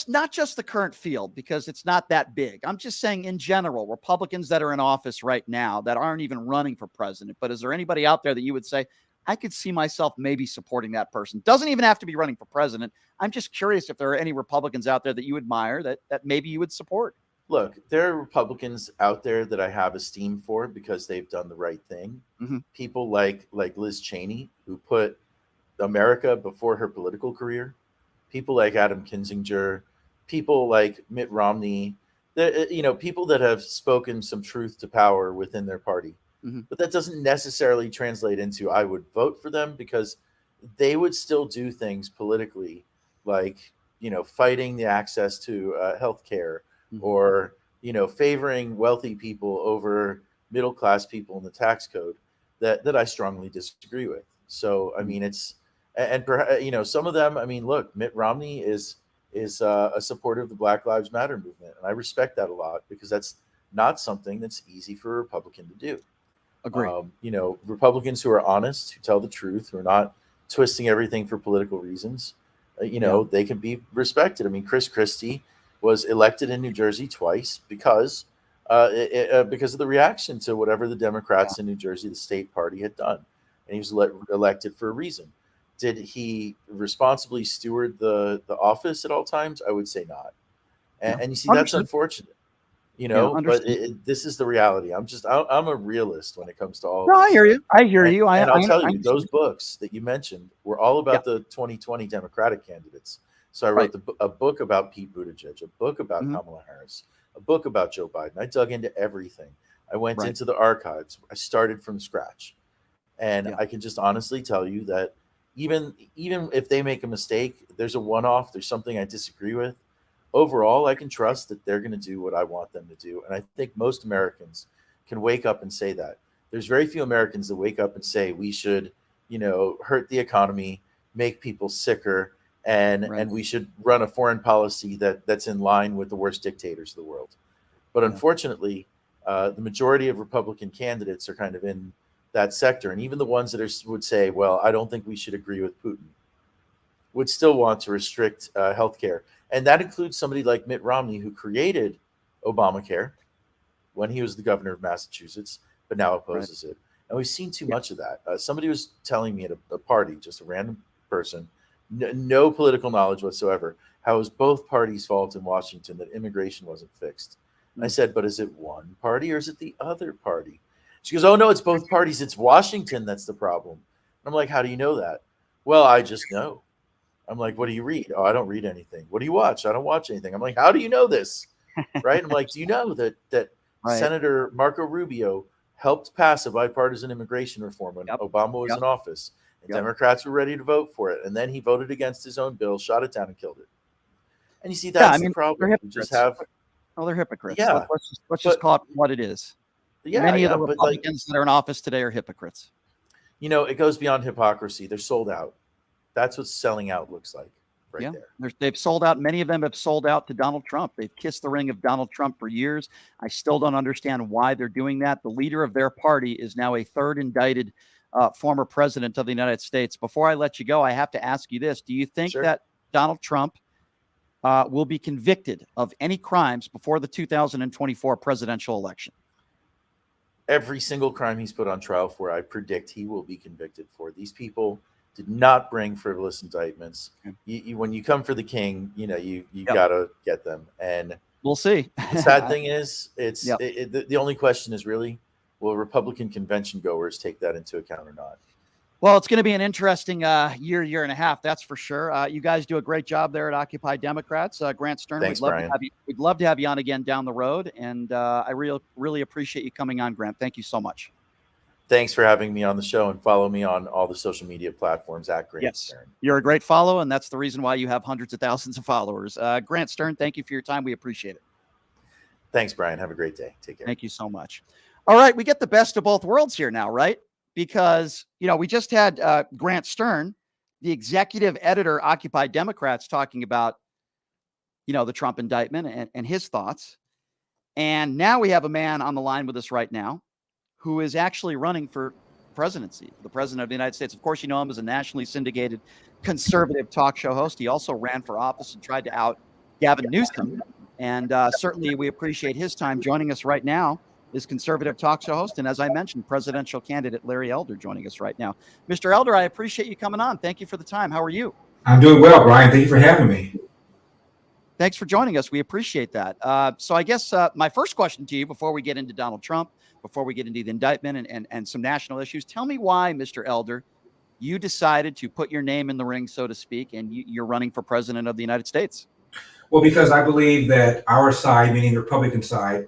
Not just the current field, because it's not that big. I'm just saying in general, Republicans that are in office right now that aren't even running for president. But is there anybody out there that you would say, I could see myself maybe supporting that person? Doesn't even have to be running for president. I'm just curious if there are any Republicans out there that you admire that maybe you would support. Look, there are Republicans out there that I have esteem for because they've done the right thing. People like Liz Cheney, who put America before her political career. People like Adam Kinzinger, people like Mitt Romney, people that have spoken some truth to power within their party. But that doesn't necessarily translate into I would vote for them, because they would still do things politically like, fighting the access to health care or, favoring wealthy people over middle-class people in the tax code that I strongly disagree with. So, I mean, some of them, I mean, look, Mitt Romney is a supporter of the Black Lives Matter movement. And I respect that a lot because that's not something that's easy for a Republican to do. Agree. Republicans who are honest, who tell the truth, who are not twisting everything for political reasons, they can be respected. I mean, Chris Christie was elected in New Jersey twice because of the reaction to whatever the Democrats in New Jersey, the state party, had done. And he was elected for a reason. Did he responsibly steward the office at all times? I would say not. And you see, that's unfortunate, but this is the reality. I'm a realist when it comes to all of this. I hear you. And I'll tell you, those books that you mentioned were all about the 2020 Democratic candidates. So I wrote a book about Pete Buttigieg, a book about Kamala Harris, a book about Joe Biden. I dug into everything. I went into the archives. I started from scratch. And I can just honestly tell you that, even if they make a mistake, there's a one-off, there's something I disagree with. Overall, I can trust that they're going to do what I want them to do. And I think most Americans can wake up and say that. There's very few Americans that wake up and say we should, hurt the economy, make people sicker, and we should run a foreign policy that's in line with the worst dictators of the world. But unfortunately, the majority of Republican candidates are kind of in that sector. And even the ones that would say, well, I don't think we should agree with Putin, would still want to restrict healthcare. And that includes somebody like Mitt Romney, who created Obamacare when he was the governor of Massachusetts, but now opposes it. And we've seen too much of that. Somebody was telling me at a party, just a random person, no political knowledge whatsoever, how it was both parties' fault in Washington that immigration wasn't fixed. And I said, but is it one party or is it the other party? She goes, oh, no, it's both parties. It's Washington that's the problem. And I'm like, how do you know that? Well, I just know. I'm like, what do you read? Oh, I don't read anything. What do you watch? I don't watch anything. I'm like, how do you know this? Right? I'm like, do you know that Senator Marco Rubio helped pass a bipartisan immigration reform when Obama was in office? And Democrats were ready to vote for it. And then he voted against his own bill, shot it down, and killed it. And you see, that's the problem. They're just have. Well, they're hypocrites. Yeah. Let's just call it what it is. Yeah, Many of the Republicans that are in office today are hypocrites. It goes beyond hypocrisy. They're sold out. That's what selling out looks like there. They've sold out. Many of them have sold out to Donald Trump. They've kissed the ring of Donald Trump for years. I still don't understand why they're doing that. The leader of their party is now a third indicted former president of the United States. Before I let you go, I have to ask you this. Do you think that Donald Trump will be convicted of any crimes before the 2024 presidential election? Every single crime he's put on trial for, I predict he will be convicted for. These people did not bring frivolous indictments. When you come for the king, you gotta get them. And we'll see. The sad thing is, the only question is really, will Republican convention goers take that into account or not? Well, it's going to be an interesting year and a half, that's for sure. You guys do a great job there at Occupy Democrats. Grant Stern, Thanks, Brian. We'd love to have you on again down the road. And I really appreciate you coming on, Grant. Thank you so much. Thanks for having me on the show, and follow me on all the social media platforms at Grant Stern. You're a great follow, and that's the reason why you have hundreds of thousands of followers. Grant Stern, thank you for your time. We appreciate it. Thanks, Brian. Have a great day. Take care. Thank you so much. All right, we get the best of both worlds here now, right? Because, we just had Grant Stern, the executive editor, Occupy Democrats, talking about, the Trump indictment and his thoughts. And now we have a man on the line with us right now who is actually running for presidency, the president of the United States. Of course, you know him as a nationally syndicated conservative talk show host. He also ran for office and tried to out Gavin Newsom. And certainly we appreciate his time. Joining us right now is conservative talk show host, and as I mentioned, presidential candidate Larry Elder joining us right now. Mr. Elder, I appreciate you coming on. Thank you for the time. How are you? I'm doing well, Brian. Thank you for having me. Thanks for joining us. We appreciate that. So I guess my first question to you, before we get into Donald Trump, before we get into the indictment and some national issues, tell me why, Mr. Elder, you decided to put your name in the ring, so to speak, and you're running for president of the United States. Well, because I believe that our side, meaning the Republican side,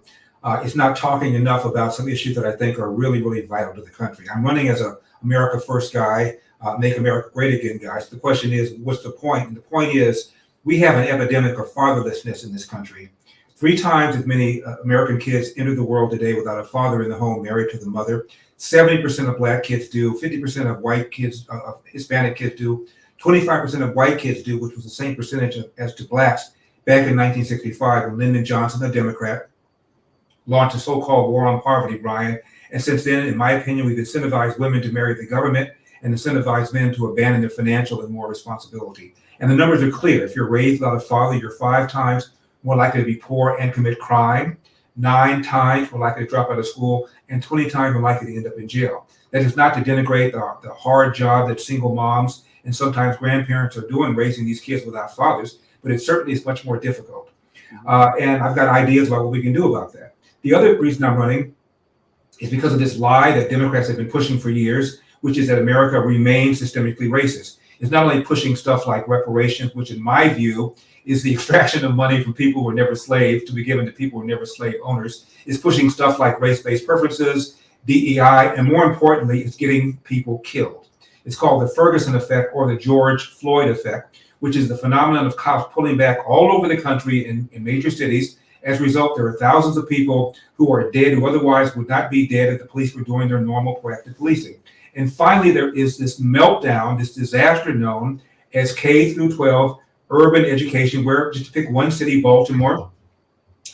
is not talking enough about some issues that I think are really, really vital to the country. I'm running as a America First guy, Make America Great Again guy. So the question is, what's the point? And the point is, we have an epidemic of fatherlessness in this country. 3 times as many American kids enter the world today without a father in the home, married to the mother. 70% of black kids do, 50% of white kids, Hispanic kids do, 25% of white kids do, which was the same percentage as to blacks back in 1965 when Lyndon Johnson, a Democrat, launched a so-called war on poverty, Brian. And since then, in my opinion, we've incentivized women to marry the government and incentivized men to abandon their financial and moral responsibility. And the numbers are clear. If you're raised without a father, you're 5 times more likely to be poor and commit crime, 9 times more likely to drop out of school, and 20 times more likely to end up in jail. That is not to denigrate the hard job that single moms and sometimes grandparents are doing raising these kids without fathers, but it certainly is much more difficult. And I've got ideas about what we can do about that. The other reason I'm running is because of this lie that Democrats have been pushing for years, which is that America remains systemically racist. It's not only pushing stuff like reparations, which in my view is the extraction of money from people who were never slaves to be given to people who were never slave owners. It's pushing stuff like race-based preferences, DEI, and more importantly, it's getting people killed. It's called the Ferguson effect or the George Floyd effect, which is the phenomenon of cops pulling back all over the country in major cities. As a result, there are thousands of people who are dead who otherwise would not be dead if the police were doing their normal proactive policing. And finally, there is this meltdown, this disaster known as K through 12 urban education, where, just to pick one city, Baltimore,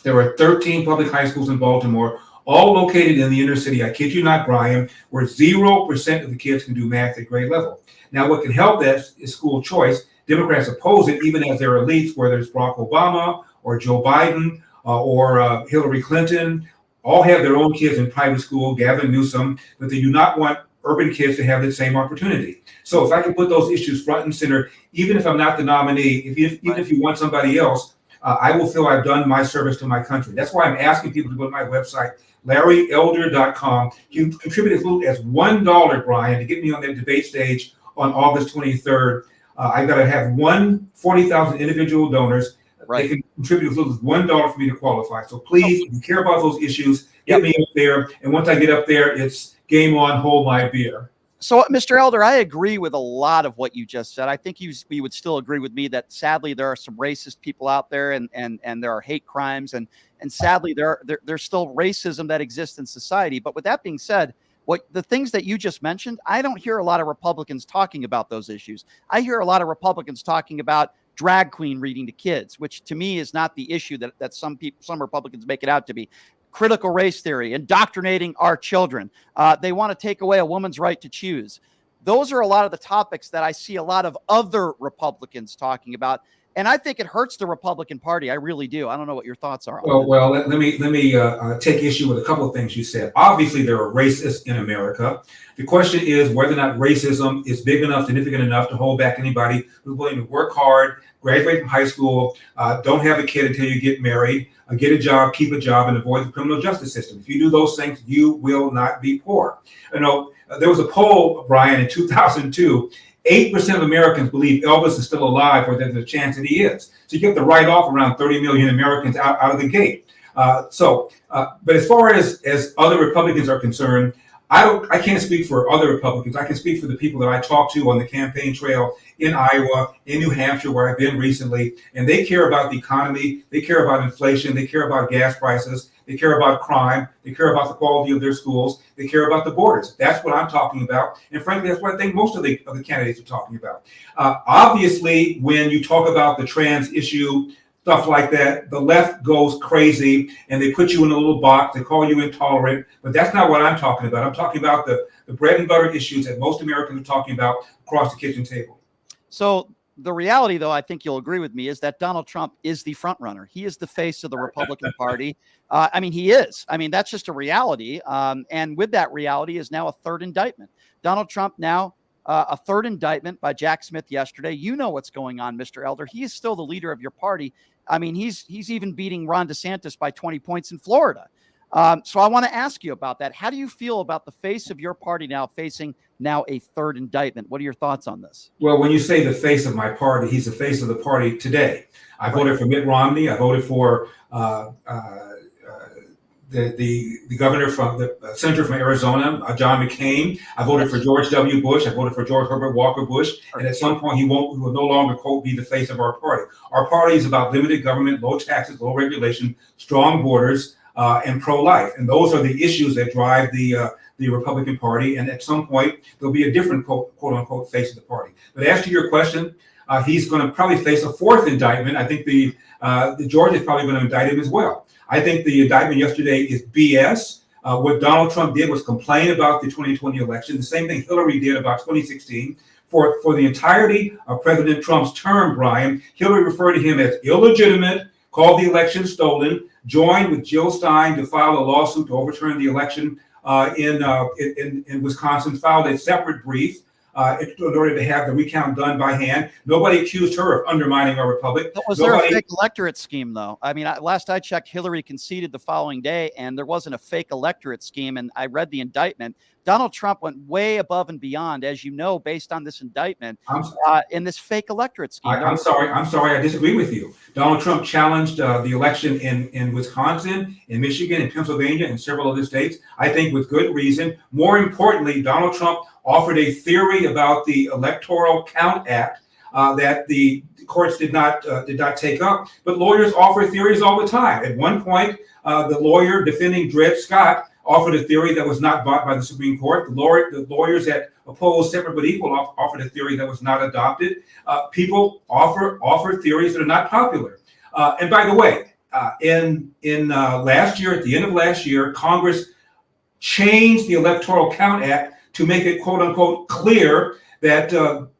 there are 13 public high schools in Baltimore, all located in the inner city. I kid you not, Brian, where 0% of the kids can do math at grade level. Now, what can help that is school choice. Democrats oppose it, even as their elites, whether it's Barack Obama or Joe Biden or Hillary Clinton, all have their own kids in private school, Gavin Newsom, but they do not want urban kids to have the same opportunity. So if I can put those issues front and center, even if I'm not the nominee, even if you want somebody else, I will feel I've done my service to my country. That's why I'm asking people to go to my website, LarryElder.com. You can contribute as little as $1, Brian, to get me on that debate stage on August 23rd. I've got to have 40,000 individual donors. They can contribute as little as $1 for me to qualify. So please, if you care about those issues, get me up there. And once I get up there, it's game on, hold my beer. So, Mr. Elder, I agree with a lot of what you just said. I think you would still agree with me that sadly there are some racist people out there, and there are hate crimes, and sadly there's still racism that exists in society. But with that being said, the things that you just mentioned, I don't hear a lot of Republicans talking about those issues. I hear a lot of Republicans talking about drag queen reading to kids, which to me is not the issue that some Republicans make it out to be. Critical race theory, indoctrinating our children. They want to take away a woman's right to choose. Those are a lot of the topics that I see a lot of other Republicans talking about. And I think it hurts the Republican Party. I really do. I don't know what your thoughts are. Well, let me take issue with a couple of things you said. Obviously, there are racists in America. The question is whether or not racism is big enough, significant enough to hold back anybody who's willing to work hard, graduate from high school, don't have a kid until you get married, get a job, keep a job, and avoid the criminal justice system. If you do those things, you will not be poor. You know, there was a poll, Brian, in 2002. 8% of Americans believe Elvis is still alive, or there's a chance that he is. So you have to write off around 30 million Americans out of the gate. But as far as other Republicans are concerned, I can't speak for other Republicans. I can speak for the people that I talk to on the campaign trail in Iowa, in New Hampshire, where I've been recently, and they care about the economy, they care about inflation, they care about gas prices, they care about crime, they care about the quality of their schools, they care about the borders. That's what I'm talking about, and frankly, that's what I think most of the candidates are talking about. Obviously, when you talk about the trans issue, stuff like that, the left goes crazy and they put you in a little box, they call you intolerant, but that's not what I'm talking about. I'm talking about the bread and butter issues that most Americans are talking about across the kitchen table. So the reality, though, I think you'll agree with me, is that Donald Trump is the front runner. He is the face of the Republican Party. I mean, he is. I mean, that's just a reality. And with that reality is now a third indictment. Donald Trump now a third indictment by Jack Smith yesterday. You know what's going on, Mr. Elder. He is still the leader of your party. I mean, he's even beating Ron DeSantis by 20 points in Florida. So I want to ask you about that. How do you feel about the face of your party now facing now a third indictment? What are your thoughts on this? Well, when you say the face of my party, he's the face of the party today. I voted for Mitt Romney. I voted for the governor from the senator from Arizona, John McCain. I voted for George W. Bush. I voted for George Herbert Walker Bush. And at some point, he will no longer, quote, be the face of our party. Our party is about limited government, low taxes, low regulation, strong borders, and pro-life. And those are the issues that drive the Republican Party. And at some point, there'll be a different, quote unquote, face of the party. But as to your question, he's going to probably face a fourth indictment. I think the Georgia is probably going to indict him as well. I think the indictment yesterday is BS. What Donald Trump did was complain about the 2020 election, the same thing Hillary did about 2016. For the entirety of President Trump's term, Brian, Hillary referred to him as illegitimate, called the election stolen, joined with Jill Stein to file a lawsuit to overturn the election in Wisconsin, filed a separate brief in order to have the recount done by hand. Nobody accused her of undermining our republic. Was there a fake electorate scheme, though? I mean, last I checked, Hillary conceded the following day, and there wasn't a fake electorate scheme. And I read the indictment. Donald Trump went way above and beyond, as you know, based on this indictment, in this fake electorate scheme. I'm sorry. I disagree with you. Donald Trump challenged the election in Wisconsin, in Michigan, in Pennsylvania, and several other states, I think with good reason. More importantly, Donald Trump offered a theory about the Electoral Count Act that the courts did not take up. But lawyers offer theories all the time. At one point, the lawyer defending Dred Scott offered a theory that was not bought by the Supreme Court. The lawyers that opposed separate but equal offered a theory that was not adopted. People offer theories that are not popular. And by the way, in last year, at the end of last year, Congress changed the Electoral Count Act to make it, quote unquote, clear that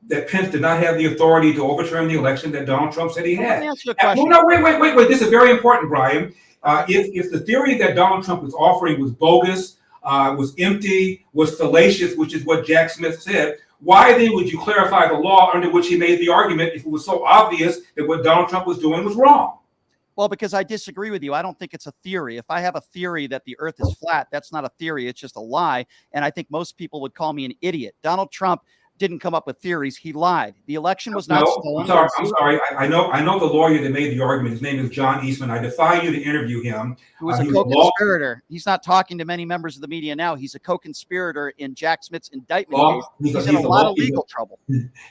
that Pence did not have the authority to overturn the election that Donald Trump said he had. Let me ask you a question. No, wait. This is very important, Brian. If the theory that Donald Trump was offering was bogus, was empty, was fallacious, which is what Jack Smith said, why then would you clarify the law under which he made the argument if it was so obvious that what Donald Trump was doing was wrong? Well, because I disagree with you. I don't think it's a theory. If I have a theory that the earth is flat, that's not a theory. It's just a lie. And I think most people would call me an idiot. Donald Trump didn't come up with theories. He lied. The election was not stolen. I'm sorry. I know the lawyer that made the argument. His name is John Eastman. I defy you to interview him. Who was a co-conspirator. He's not talking to many members of the media now. He's a co-conspirator in Jack Smith's indictment case. He's in a lot of legal trouble.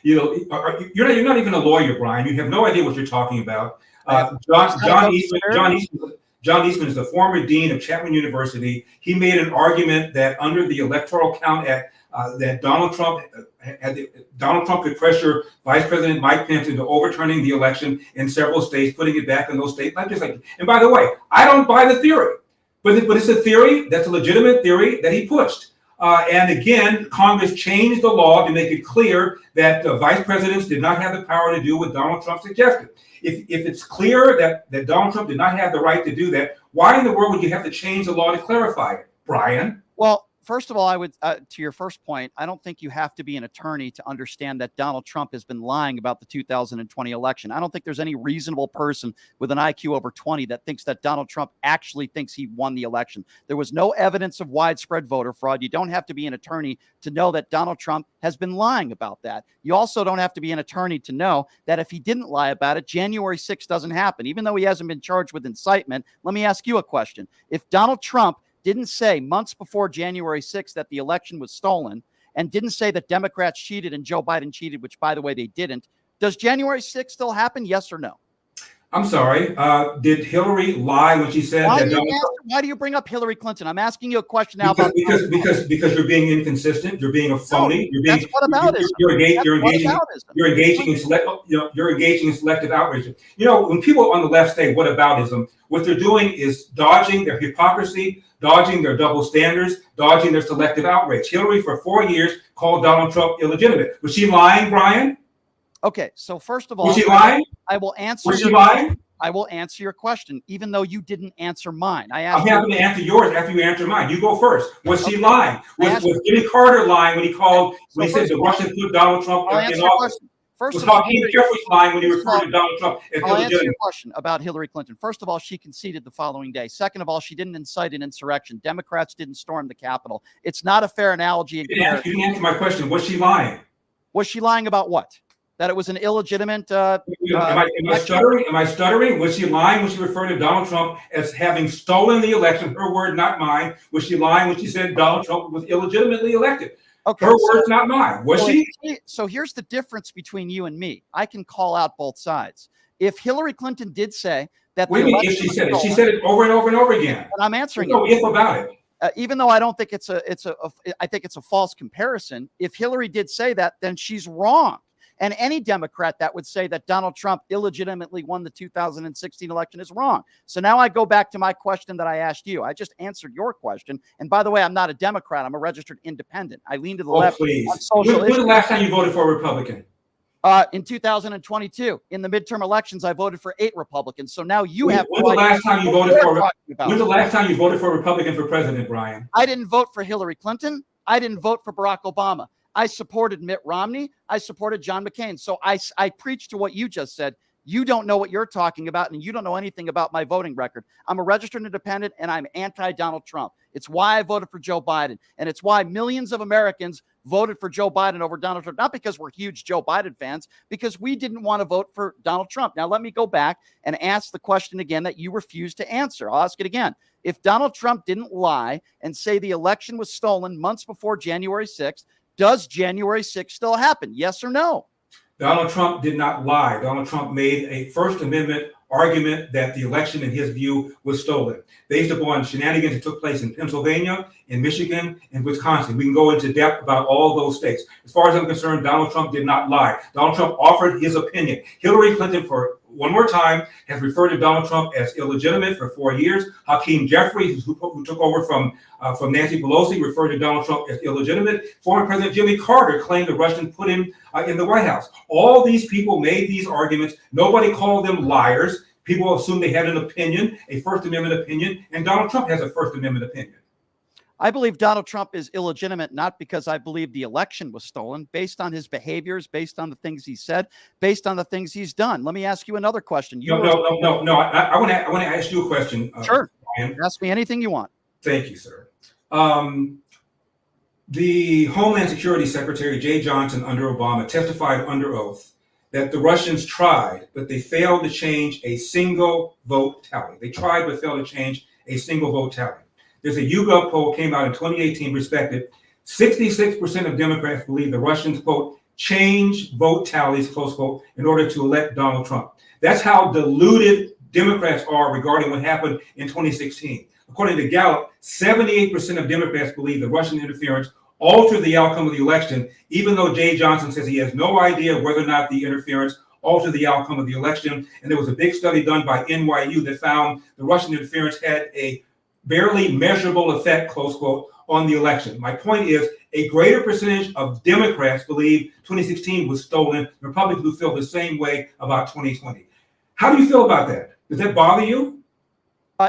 You're not even a lawyer, Brian. You have no idea what you're talking about. John Eastman is the former dean of Chapman University. He made an argument that under the Electoral Count Act, that Donald Trump could pressure Vice President Mike Pence into overturning the election in several states, putting it back in those state legislatures. And by the way, I don't buy the theory, but it's a theory that's a legitimate theory that he pushed. And again, Congress changed the law to make it clear that vice presidents did not have the power to do what Donald Trump suggested. If it's clear that Donald Trump did not have the right to do that, why in the world would you have to change the law to clarify it, Brian? Well, first of all, I would, to your first point, I don't think you have to be an attorney to understand that Donald Trump has been lying about the 2020 election. I don't think there's any reasonable person with an IQ over 20 that thinks that Donald Trump actually thinks he won the election. There was no evidence of widespread voter fraud. You don't have to be an attorney to know that Donald Trump has been lying about that. You also don't have to be an attorney to know that if he didn't lie about it, January 6th doesn't happen. Even though he hasn't been charged with incitement, let me ask you a question. If Donald Trump didn't say months before January 6th that the election was stolen and didn't say that Democrats cheated and Joe Biden cheated, which, by the way, they didn't, does January 6th still happen? Yes or no? I'm sorry. Did Hillary lie when she said that? Why do you bring up Hillary Clinton? I'm asking you a question now. Because you're being inconsistent. You're being a phony. You're engaging in selective outrage. You know, when people on the left say whataboutism, what they're doing is dodging their hypocrisy, dodging their double standards, dodging their selective outrage. Hillary, for 4 years, called Donald Trump illegitimate. Was she lying, Brian? Okay, so first of all, was she lying? I will answer. Was she lying? I will answer your question, even though you didn't answer mine. I'm happy to answer yours after you answer mine. You go first. Was she lying? Was Jimmy Carter lying when he said the Russians put Donald Trump in office? First of all, Jeffrey lying when he referred to Donald Trump as illegitimate. I'll answer your question about Hillary Clinton. First of all, she conceded the following day. Second of all, she didn't incite an insurrection. Democrats didn't storm the Capitol. It's not a fair analogy. You didn't answer my question. Was she lying? Was she lying about what? That it was an illegitimate. Am I stuttering? Am I stuttering? Was she lying when she referred to Donald Trump as having stolen the election? Her word, not mine. Was she lying when she said Donald Trump was illegitimately elected? Okay, her words, not mine. Was she? So here's the difference between you and me. I can call out both sides. If Hillary Clinton did say that, what do you mean if she said it? She said it over and over and over again. And I'm answering. There's no if about it. Even though I don't think I think it's a false comparison. If Hillary did say that, then she's wrong. And any Democrat that would say that Donald Trump illegitimately won the 2016 election is wrong. So now I go back to my question that I asked you. I just answered your question. And by the way, I'm not a Democrat. I'm a registered independent. I lean to the left. Please. On social issues. When the last time you voted for a Republican? In 2022, in the midterm elections, I voted for 8 Republicans. So now you have. When's the last time you voted for? When's the last time you voted for a Republican for president, Brian? I didn't vote for Hillary Clinton. I didn't vote for Barack Obama. I supported Mitt Romney. I supported John McCain. So I preach to what you just said. You don't know what you're talking about, and you don't know anything about my voting record. I'm a registered independent, and I'm anti-Donald Trump. It's why I voted for Joe Biden, and it's why millions of Americans voted for Joe Biden over Donald Trump, not because we're huge Joe Biden fans, because we didn't want to vote for Donald Trump. Now, let me go back and ask the question again that you refused to answer. I'll ask it again. If Donald Trump didn't lie and say the election was stolen months before January 6th, Does January 6th still happen? Yes or no? Donald Trump did not lie. Donald Trump made a First Amendment argument that the election, in his view, was stolen based upon shenanigans that took place in Pennsylvania, in Michigan, and Wisconsin. We can go into depth about all those states. As far as I'm concerned, Donald Trump did not lie. Donald Trump offered his opinion. Hillary Clinton, for one more time, has referred to Donald Trump as illegitimate for 4 years. Hakeem Jeffries, who took over from Nancy Pelosi, referred to Donald Trump as illegitimate. Former President Jimmy Carter claimed the Russians put him in the White House. All these people made these arguments. Nobody called them liars. People assumed they had an opinion, a First Amendment opinion, and Donald Trump has a First Amendment opinion. I believe Donald Trump is illegitimate, not because I believe the election was stolen, based on his behaviors, based on the things he said, based on the things he's done. Let me ask you another question. No. I want to ask you a question. Sure. Brian. Ask me anything you want. Thank you, sir. The Homeland Security Secretary, Jay Johnson, under Obama, testified under oath that the Russians tried, but they failed to change a single vote tally. They tried, but failed to change a single vote tally. There's a YouGov poll came out in 2018, respected. 66% of Democrats believe the Russians, quote, changed vote tallies, close quote, in order to elect Donald Trump. That's how deluded Democrats are regarding what happened in 2016. According to Gallup, 78% of Democrats believe the Russian interference altered the outcome of the election, even though Jay Johnson says he has no idea whether or not the interference altered the outcome of the election. And there was a big study done by NYU that found the Russian interference had a barely measurable effect, close quote, on the election. My point is, a greater percentage of Democrats believe 2016 was stolen, Republicans who feel the same way about 2020. How do you feel about that? Does that bother you?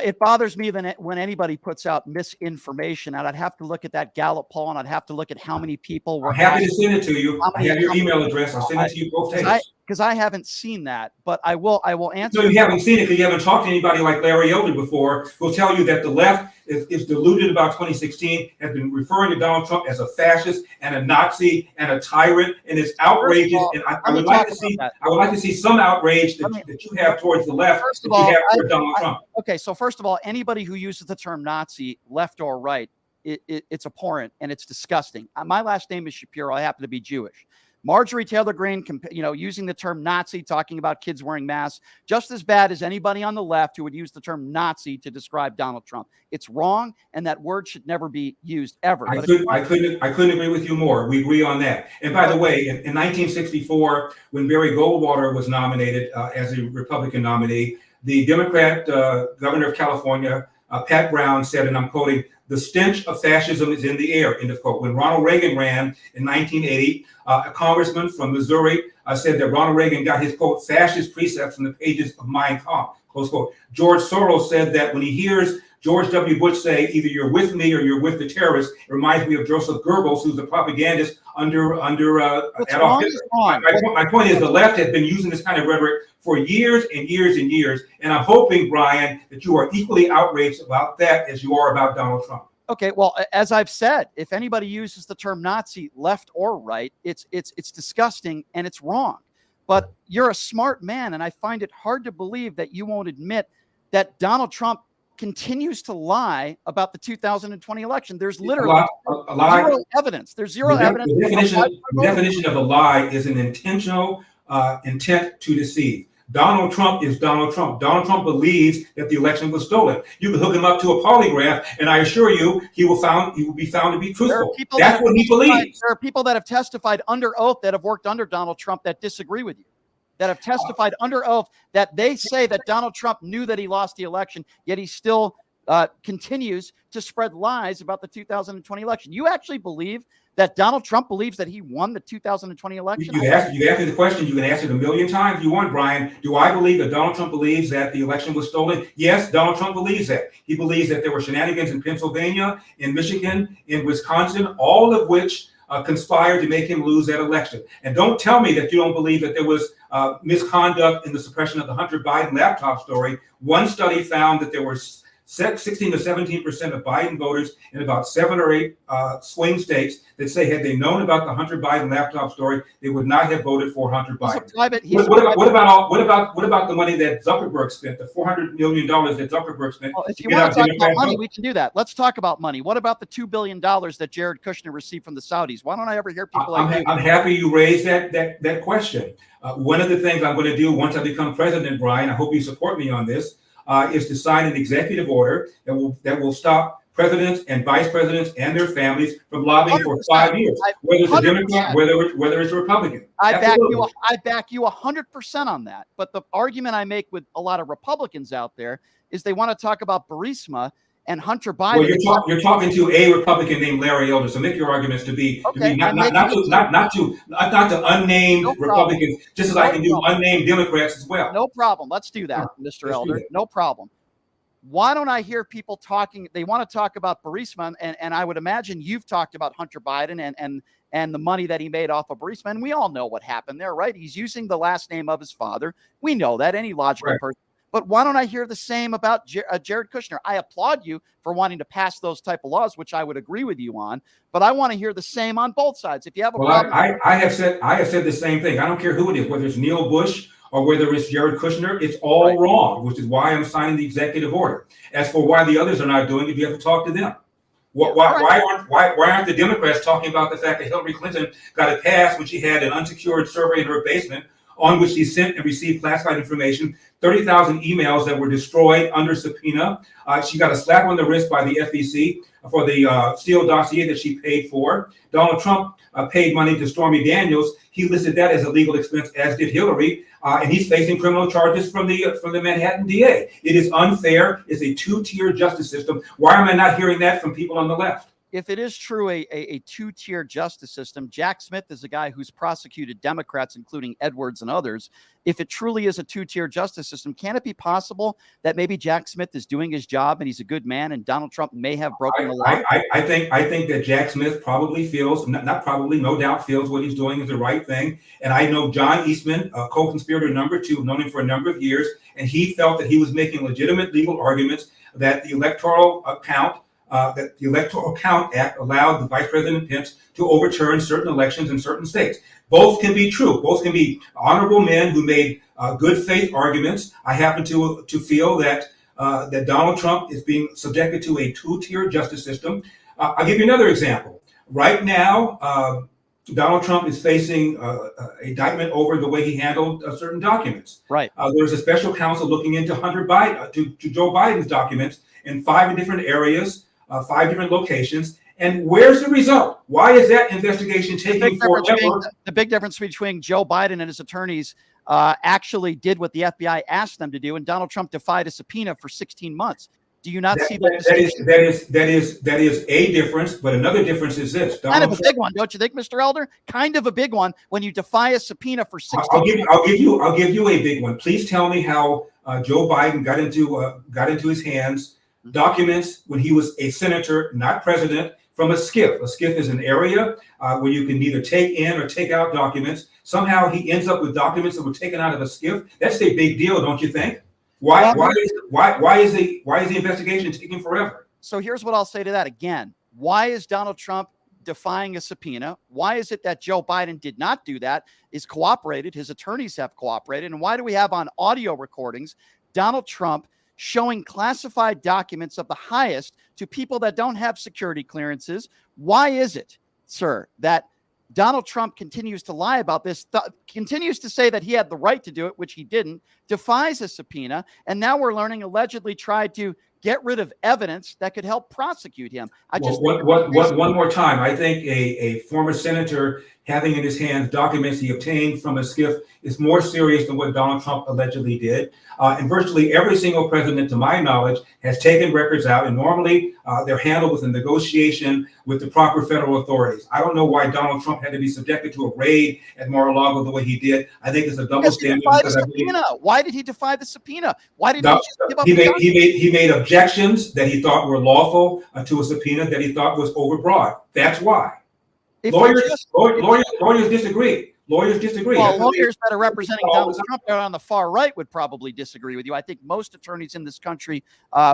It bothers me when anybody puts out misinformation, and I'd have to look at that Gallup poll, and I'd have to look at how many people were. I'm happy to send it to you. I have your email address. I'll send it to you both days. Because I haven't seen that, but I will answer. No, you haven't seen it because you haven't talked to anybody like Larry Elder before, who'll tell you that the left is deluded about 2016, has been referring to Donald Trump as a fascist and a Nazi and a tyrant, and it's outrageous. And I would like to see some outrage that you have towards the left that you have toward Donald Trump. Okay, so first of all, anybody who uses the term Nazi, left or right, it's abhorrent and it's disgusting. My last name is Shapiro. I happen to be Jewish. Marjorie Taylor Greene, using the term Nazi, talking about kids wearing masks, just as bad as anybody on the left who would use the term Nazi to describe Donald Trump. It's wrong, and that word should never be used ever. I couldn't agree with you more. We agree on that. And by the way, in 1964, when Barry Goldwater was nominated as a Republican nominee, the Democrat governor of California, Pat Brown, said, and I'm quoting, "The stench of fascism is in the air," end of quote. When Ronald Reagan ran in 1980, a congressman from Missouri said that Ronald Reagan got his, quote, fascist precepts from the pages of Mein Kampf, close quote. George Soros said that when he hears George W. Bush say, either you're with me or you're with the terrorists, it reminds me of Joseph Goebbels, who's the propagandist under Adolf Hitler. My point is the left has been using this kind of rhetoric for years and years and years, and I'm hoping, Brian, that you are equally outraged about that as you are about Donald Trump. Okay, well, as I've said, if anybody uses the term Nazi, left or right, it's disgusting and it's wrong. But you're a smart man, and I find it hard to believe that you won't admit that Donald Trump continues to lie about the 2020 election. There's literally zero evidence. There's zero evidence. The definition of a lie is an intentional intent to deceive. Donald Trump is Donald Trump. Donald Trump believes that the election was stolen. You can hook him up to a polygraph, and I assure you, he will be found to be truthful. That's what he believes. There are people that have testified under oath that have worked under Donald Trump that disagree with you, that have testified under oath that they say that Donald Trump knew that he lost the election, yet he still continues to spread lies about the 2020 election. You actually believe that Donald Trump believes that he won the 2020 election? You asked me the question. You can ask it a million times if you want, Brian. Do I believe that Donald Trump believes that the election was stolen? Yes, Donald Trump believes that. He believes that there were shenanigans in Pennsylvania, in Michigan, in Wisconsin, all of which conspired to make him lose that election. And don't tell me that you don't believe that there was misconduct in the suppression of the Hunter Biden laptop story. One study found that there were 16 to 17% of Biden voters in about 7 or 8 swing states that say had they known about the Hunter Biden laptop story, they would not have voted for Hunter Biden. What about the money that Zuckerberg spent, the $400 million that Zuckerberg spent? Well, if you want to talk about money, we can do that. Let's talk about money. What about the $2 billion that Jared Kushner received from the Saudis? Why don't I ever hear people like you? I'm happy you raised that question. One of the things I'm going to do once I become president, Brian, I hope you support me on this, is to sign an executive order that will stop presidents and vice presidents and their families from lobbying for 5 years, whether it's a Democrat, whether it's a Republican. I back you 100% on that. But the argument I make with a lot of Republicans out there is they want to talk about Burisma and Hunter Biden. Well, you're talking to a Republican named Larry Elder, so make your arguments to be not to unnamed Republicans, just as I can do unnamed Democrats as well. No problem. Let's do that, Mr. Elder. No problem. Why don't I hear people talking? They want to talk about Burisma, and I would imagine you've talked about Hunter Biden and the money that he made off of Burisma, and we all know what happened there, right? He's using the last name of his father. We know that, any logical person. But why don't I hear the same about Jared Kushner? I applaud you for wanting to pass those type of laws, which I would agree with you on. But I want to hear the same on both sides. If you have a problem, I have said the same thing. I don't care who it is, whether it's Neil Bush or whether it's Jared Kushner, it's all wrong, which is why I'm signing the executive order. As for why the others are not doing it, you have to talk to them. Why aren't the Democrats talking about the fact that Hillary Clinton got it passed when she had an unsecured server in her basement on which she sent and received classified information, 30,000 emails that were destroyed under subpoena? She got a slap on the wrist by the FEC for the Steele dossier that she paid for. Donald Trump paid money to Stormy Daniels. He listed that as a legal expense, as did Hillary, and he's facing criminal charges from the Manhattan DA. It is unfair. It's a two-tier justice system. Why am I not hearing that from people on the left? If it is true, a two-tier justice system, Jack Smith is a guy who's prosecuted Democrats, including Edwards and others. If it truly is a two-tier justice system, can it be possible that maybe Jack Smith is doing his job and he's a good man and Donald Trump may have broken the law? I think that Jack Smith probably feels, not probably, no doubt feels what he's doing is the right thing. And I know John Eastman, co-conspirator number 2, known him for a number of years, and he felt that he was making legitimate legal arguments that the Electoral Count Act allowed the Vice President Pence to overturn certain elections in certain states. Both can be true. Both can be honorable men who made good faith arguments. I happen to feel that Donald Trump is being subjected to a two-tier justice system. I'll give you another example. Right now, Donald Trump is facing indictment over the way he handled certain documents. Right. There's a special counsel looking into Hunter Biden, to Joe Biden's documents in 5 different areas, 5 different locations. And where's the result? Why is that investigation taking forever? The big difference between Joe Biden and his attorneys actually did what the FBI asked them to do, and Donald Trump defied a subpoena for 16 months. Do you not see that? That is a difference, but another difference is this. Kind of a big one, don't you think, Mr. Elder? Kind of a big one when you defy a subpoena for 16 months. I'll give you a big one. Please tell me how Joe Biden got into his hands documents when he was a senator, not president, from a SCIF. A SCIF is an area where you can neither take in or take out documents. Somehow he ends up with documents that were taken out of a SCIF. That's a big deal, don't you think? Why is the investigation taking forever? So here's what I'll say to that again. Why is Donald Trump defying a subpoena? Why is it that Joe Biden did not do that? Is cooperated. His attorneys have cooperated. And why do we have on audio recordings Donald Trump showing classified documents of the highest to people that don't have security clearances? Why is it, sir, that Donald Trump continues to lie about this, continues to say that he had the right to do it, which he didn't, defies a subpoena, and now we're learning allegedly tried to get rid of evidence that could help prosecute him? One more time. I think a former senator having in his hands documents he obtained from a SCIF is more serious than what Donald Trump allegedly did. And virtually every single president, to my knowledge, has taken records out, and normally they're handled with a negotiation with the proper federal authorities. I don't know why Donald Trump had to be subjected to a raid at Mar-a-Lago the way he did. I think it's a double standard. Why did he defy the subpoena? Why did he just give up? He made objections that he thought were lawful to a subpoena that he thought was overbroad. That's why. Lawyers disagree. Lawyers disagree. Well, lawyers that are representing Donald Trump that are on the far right would probably disagree with you. I think most attorneys in this country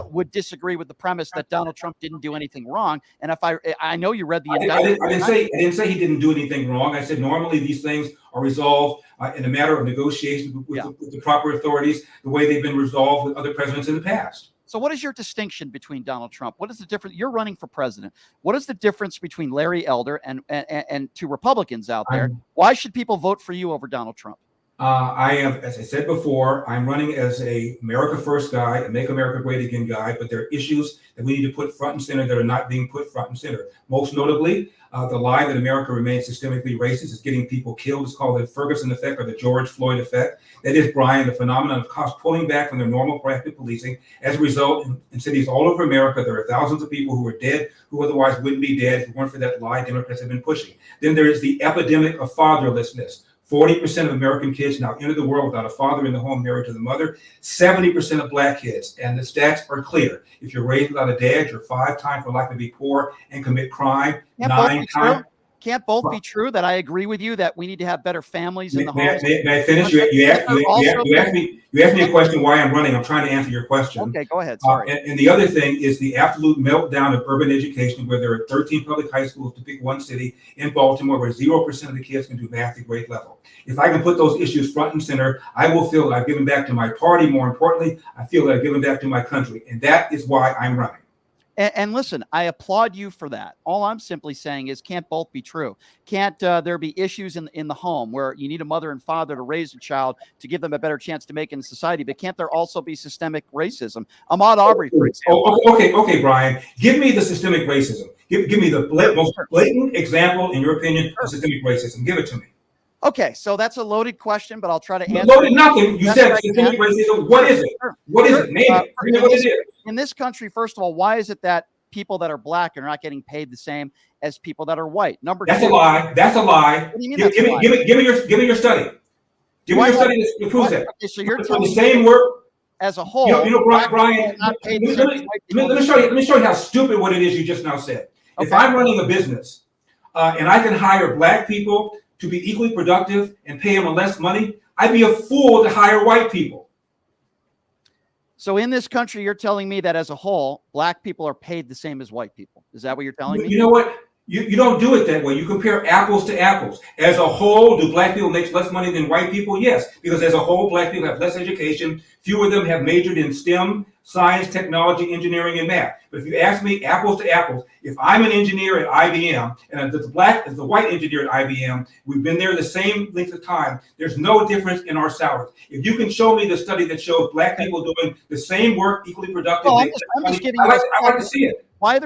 would disagree with the premise that Donald Trump didn't do anything wrong. And if I know you read the indictment. I didn't say he didn't do anything wrong. I said normally these things are resolved in a matter of negotiation with the proper authorities, the way they've been resolved with other presidents in the past. So what is your distinction between Donald Trump? What is the difference? You're running for president. What is the difference between Larry Elder and two Republicans out there? Why should people vote for you over Donald Trump? I am, as I said before, I'm running as a America First guy, a Make America Great Again guy, but there are issues that we need to put front and center that are not being put front and center. Most notably, the lie that America remains systemically racist is getting people killed. It's called the Ferguson effect or the George Floyd effect. That is, Brian, the phenomenon of cops pulling back from their normal proactive policing. As a result, in cities all over America, there are thousands of people who are dead who otherwise wouldn't be dead if it weren't for that lie Democrats have been pushing. Then there is the epidemic of fatherlessness. 40% of American kids now enter the world without a father in the home married to the mother, 70% of black kids. And the stats are clear. If you're raised without a dad, you're 5 times more likely to be poor and commit crime, 9 times. Can't both be true that I agree with you that we need to have better families in the home? May I finish? You asked me a question why I'm running. I'm trying to answer your question. Okay, go ahead. Sorry. And the other thing is the absolute meltdown of urban education, where there are 13 public high schools to pick one city in Baltimore, where 0% of the kids can do math at grade level. If I can put those issues front and center, I will feel that I've given back to my party. More importantly, I feel that I've given back to my country. And that is why I'm running. And listen, I applaud you for that. All I'm simply saying is can't both be true. Can't there be issues in the home where you need a mother and father to raise a child to give them a better chance to make it in society? But can't there also be systemic racism? Ahmaud Arbery, for example. Okay, Brian. Give me the systemic racism. Give me the most blatant example, in your opinion, of systemic racism. Give it to me. Okay, so that's a loaded question, but I'll try to answer. Loaded nothing. You said systemic racism. What is it? What is it? Name it. Tell me what it is. In this country, first of all, why is it that people that are black are not getting paid the same as people that are white? Number two. That's a lie. That's a lie. What do you mean give me your study. Give me your study that proves that. Okay, so you're telling the same work as a whole. Brian. Let me show you how stupid what it is you just now said. Okay. If I'm running a business and I can hire black people to be equally productive and pay them less money, I'd be a fool to hire white people. So in this country, you're telling me that as a whole, black people are paid the same as white people. Is that what you're telling me? You know what? You don't do it that way. You compare apples to apples. As a whole, do black people make less money than white people? Yes, because as a whole, black people have less education. Fewer of them have majored in STEM, science, technology, engineering, and math. But if you ask me apples to apples, if I'm an engineer at IBM and as the white engineer at IBM, we've been there the same length of time, there's no difference in our salaries. If you can show me the study that shows black people doing the same work, equally productive, I'm just giving I'd like to see it. Why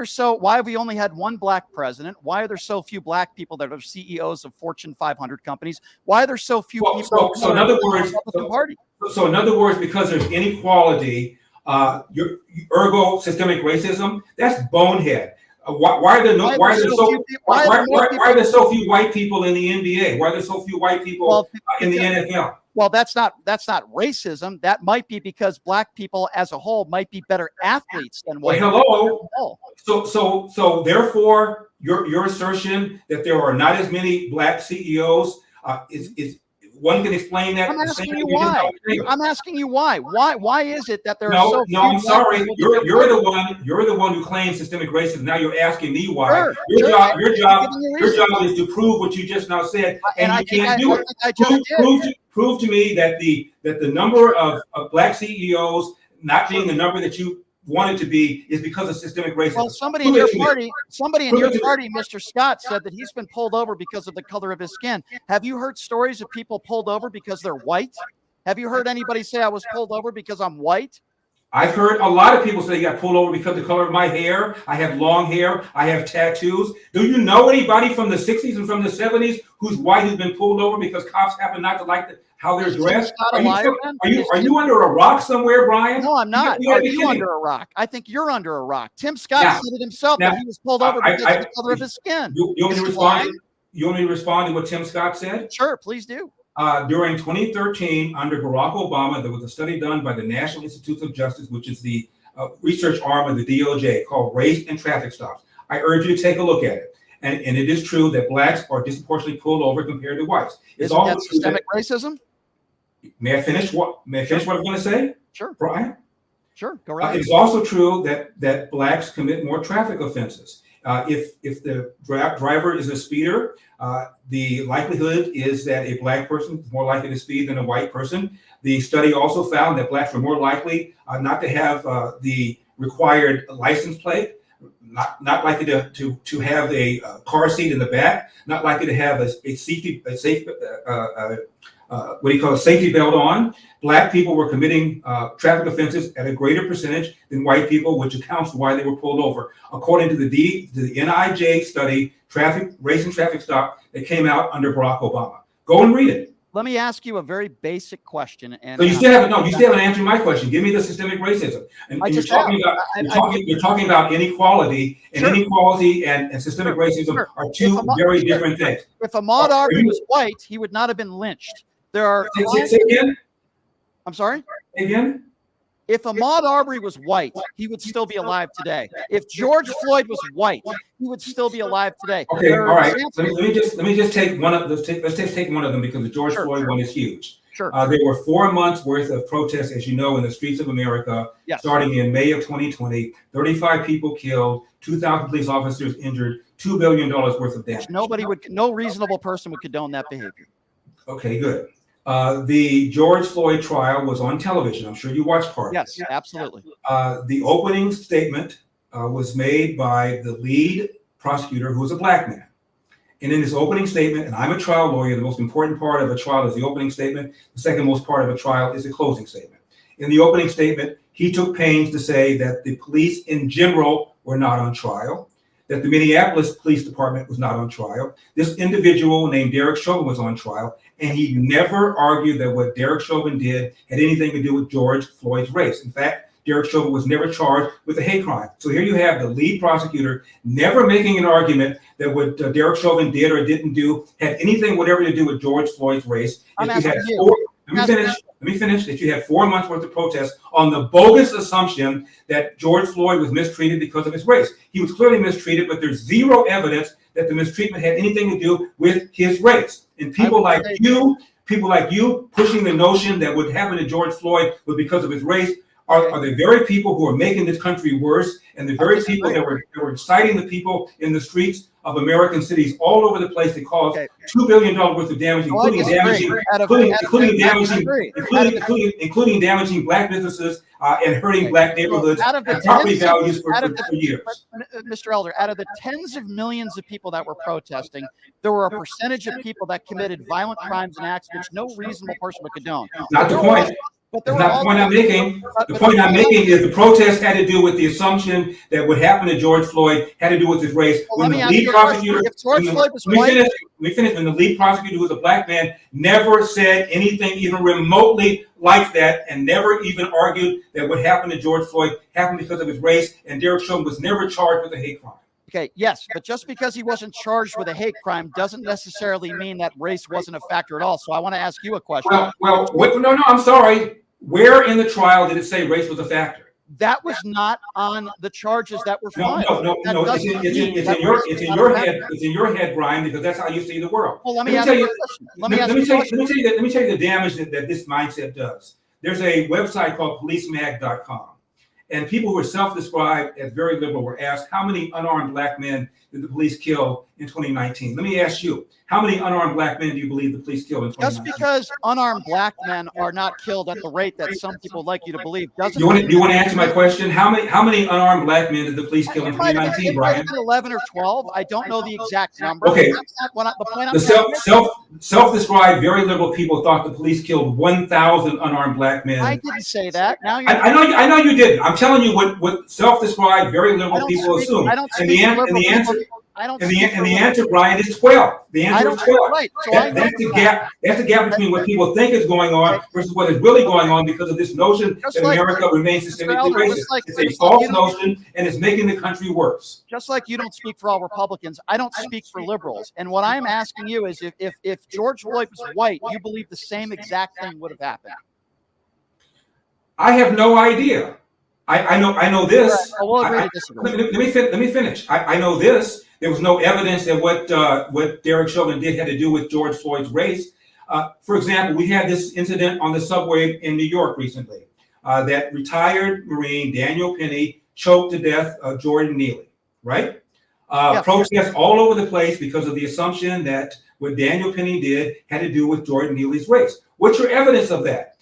have we only had one black president? Why are there so few black people that are CEOs of Fortune 500 companies? Why are there so few people? So in other words, because there's inequality, ergo systemic racism, that's bonehead. Why are there so few white people in the NBA? Why are there so few white people in the NFL? Well, that's not racism. That might be because black people as a whole might be better athletes than white people. So therefore, your assertion that there are not as many black CEOs is one can explain that. I'm asking you why. I'm asking you why. Why is it that there are so few? No, I'm sorry. You're the one who claims systemic racism. Now you're asking me why. Sure, your job is to prove what you just now said, and you can't do it. Prove to me that the number of black CEOs not being the number that you wanted to be is because of systemic racism. Well, somebody in your party, Mr. Scott, said that he's been pulled over because of the color of his skin. Have you heard stories of people pulled over because they're white? Have you heard anybody say I was pulled over because I'm white? I've heard a lot of people say they got pulled over because of the color of my hair. I have long hair. I have tattoos. Do you know anybody from the 60s and from the 70s who's white who's been pulled over because cops happen not to like how they're dressed? Are you under a rock somewhere, Brian? No, I'm not. Are you under a rock? I think you're under a rock. Tim Scott said it himself that he was pulled over because of the color of his skin. You want me to respond to what Tim Scott said? Sure, please do. During 2013, under Barack Obama, there was a study done by the National Institutes of Justice, which is the research arm of the DOJ, called Race and Traffic Stops. I urge you to take a look at it. and it is true that blacks are disproportionately pulled over compared to whites. It's Isn't also that systemic racism? May I finish what I'm going to say? Sure. Brian? Sure, go right ahead. It's also true that blacks commit more traffic offenses. If the driver is a speeder, the likelihood is that a black person is more likely to speed than a white person. The study also found that blacks were more likely not to have the required license plate, not likely to have a car seat in the back, not likely to have a safety belt on. Black people were committing traffic offenses at a greater percentage than white people, which accounts for why they were pulled over. According to the NIJ study, race and traffic stop, that came out under Barack Obama. Go and read it. Let me ask you a very basic question. And so you still haven't answered my question. Give me the systemic racism. And you're talking about inequality, and sure. Inequality and systemic racism are two very different things. If Ahmaud Arbery was white, he would not have been lynched. There are. Say again? I'm sorry? Say again? If Ahmaud Arbery was white, he would still be alive today. If George Floyd was white, he would still be alive today. Okay, all right. Let me just take one of let's take one of them, because the George Floyd one is huge. Sure. There were 4 months worth of protests, as you know, in the streets of America, starting in May of 2020. 35 people killed, 2,000 police officers injured, $2 billion worth of damage. No reasonable person would condone that behavior. Okay, good. The George Floyd trial was on television. I'm sure you watched part of it. Yes, absolutely. The opening statement was made by the lead prosecutor, who was a black man. And in his opening statement, and I'm a trial lawyer, the most important part of a trial is the opening statement. The second most part of a trial is the closing statement. In the opening statement, he took pains to say that the police in general were not on trial, that the Minneapolis Police Department was not on trial. This individual named Derek Chauvin was on trial, and he never argued that what Derek Chauvin did had anything to do with George Floyd's race. In fact, Derek Chauvin was never charged with a hate crime. So here you have the lead prosecutor never making an argument that what Derek Chauvin did or didn't do had anything whatever to do with George Floyd's race. Let me finish. That you had 4 months worth of protests on the bogus assumption that George Floyd was mistreated because of his race. He was clearly mistreated, but there's zero evidence that the mistreatment had anything to do with his race. And people like you pushing the notion that what happened to George Floyd was because of his race are the very people who are making this country worse, and the very people that were inciting the people in the streets of American cities all over the place that caused $2 billion worth of damage, including damaging black businesses and hurting black neighborhoods and property values for years. Mr. Elder, out of the tens of millions of people that were protesting, there were a percentage of people that committed violent crimes and acts which no reasonable person would condone. Not the point. That's not the point I'm making. The point I'm making is the protest had to do with the assumption that what happened to George Floyd had to do with his race. When the lead prosecutor, when the lead prosecutor, who was a black man, never said anything even remotely like that, and never even argued that what happened to George Floyd happened because of his race, and Derek Chauvin was never charged with a hate crime. Okay, yes, but just because he wasn't charged with a hate crime doesn't necessarily mean that race wasn't a factor at all. So I want to ask you a question. No, I'm sorry. Where in the trial did it say race was a factor? That was not on the charges that were filed. No. It's in your head, Brian, because that's how you see the world. Well, let me tell you the damage that this mindset does. There's a website called policemag.com. And people who are self-described as very liberal were asked, how many unarmed black men did the police kill in 2019? Let me ask you, how many unarmed black men do you believe the police killed in 2019? Just because unarmed black men are not killed at the rate that some people like you to believe doesn't. Do you want to answer my question? How many unarmed black men did the police kill in 2019, Brian? 11 or 12. I don't know the exact number. Okay. The self-described very liberal people thought the police killed 1,000 unarmed black men. I didn't say that. Now I know you didn't. I'm telling you what self-described very liberal people assume. And the answer, Brian, is 12. The answer is 12. Right. So that's the gap between what people think is going on versus what is really going on because of this notion that America remains systemically racist. It's a false notion, and it's making the country worse. Just like you don't speak for all Republicans, I don't speak for liberals. And what I'm asking you is if George Floyd was white, you believe the same exact thing would have happened? I have no idea. I know this. Right, we'll agree to disagree. Let me finish. I know this. There was no evidence that what Derek Chauvin did had to do with George Floyd's race. For example, we had this incident on the subway in New York recently. That retired Marine Daniel Penny choked to death Jordan Neely, right? Protests all over the place because of the assumption that what Daniel Penny did had to do with Jordan Neely's race. What's your evidence of that?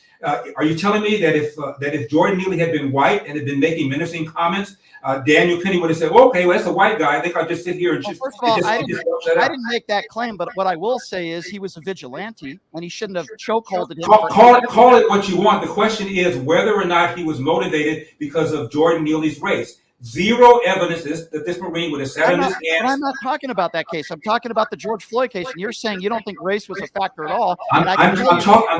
Are you telling me that if Jordan Neely had been white and had been making menacing comments, Daniel Penny would have said, well, "Okay, well, that's a white guy. I think I'll just sit here and just." First of all, I didn't make that claim, but what I will say is he was a vigilante, and he shouldn't have chokeholded him. Call it what you want. The question is whether or not he was motivated because of Jordan Neely's race. Zero evidence that this Marine would have sat in his hands. I'm not talking about that case. I'm talking about the George Floyd case, and you're saying you don't think race was a factor at all. I'm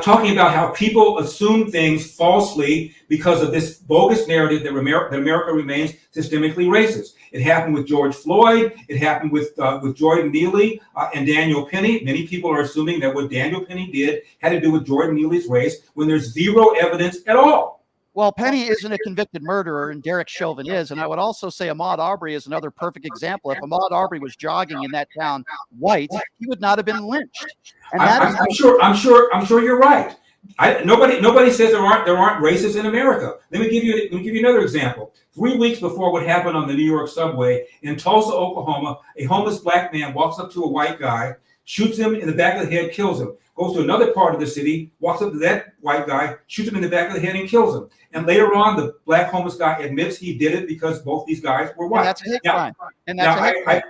talking about how people assume things falsely because of this bogus narrative that America remains systemically racist. It happened with George Floyd. It happened with Jordan Neely and Daniel Penny. Many people are assuming that what Daniel Penny did had to do with Jordan Neely's race when there's zero evidence at all. Well, Penny isn't a convicted murderer, and Derek Chauvin is. And I would also say Ahmaud Arbery is another perfect example. If Ahmaud Arbery was jogging in that town white, he would not have been lynched. And I'm sure you're right. Nobody says there aren't racists in America. Let me give you another example. 3 weeks before what happened on the New York subway in Tulsa, Oklahoma, a homeless black man walks up to a white guy, shoots him in the back of the head, kills him. Goes to another part of the city, walks up to that white guy, shoots him in the back of the head and kills him. And later on, the black homeless guy admits he did it because both these guys were white. And that's a hate crime.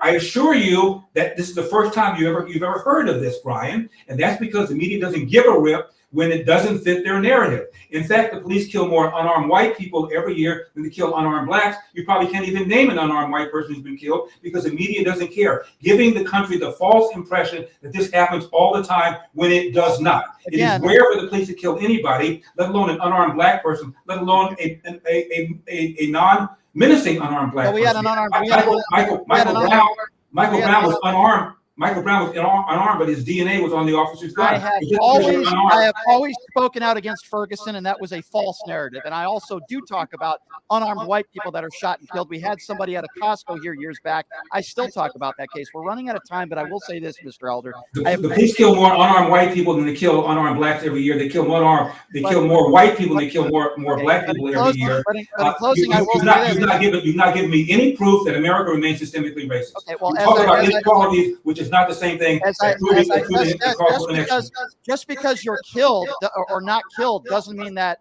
I assure you that this is the first time you've ever heard of this, Brian. And that's because the media doesn't give a rip when it doesn't fit their narrative. In fact, the police kill more unarmed white people every year than they kill unarmed blacks. You probably can't even name an unarmed white person who's been killed because the media doesn't care, giving the country the false impression that this happens all the time when it does not. It is rare for the police to kill anybody, let alone an unarmed black person, let alone a non-menacing unarmed black person. We had an unarmed. Michael Brown was unarmed. Michael Brown was unarmed, but his DNA was on the officer's gun. I have always spoken out against Ferguson, and that was a false narrative. And I also do talk about unarmed white people that are shot and killed. We had somebody at a Costco here years back. I still talk about that case. We're running out of time, but I will say this, Mr. Elder. The police kill more unarmed white people than they kill unarmed blacks every year. They kill more white people than they kill more black people every year. But in closing, you've not given me any proof that America remains systemically racist. Okay, well, you talk about inequalities, which is not the same thing. Just because you're killed or not killed doesn't mean that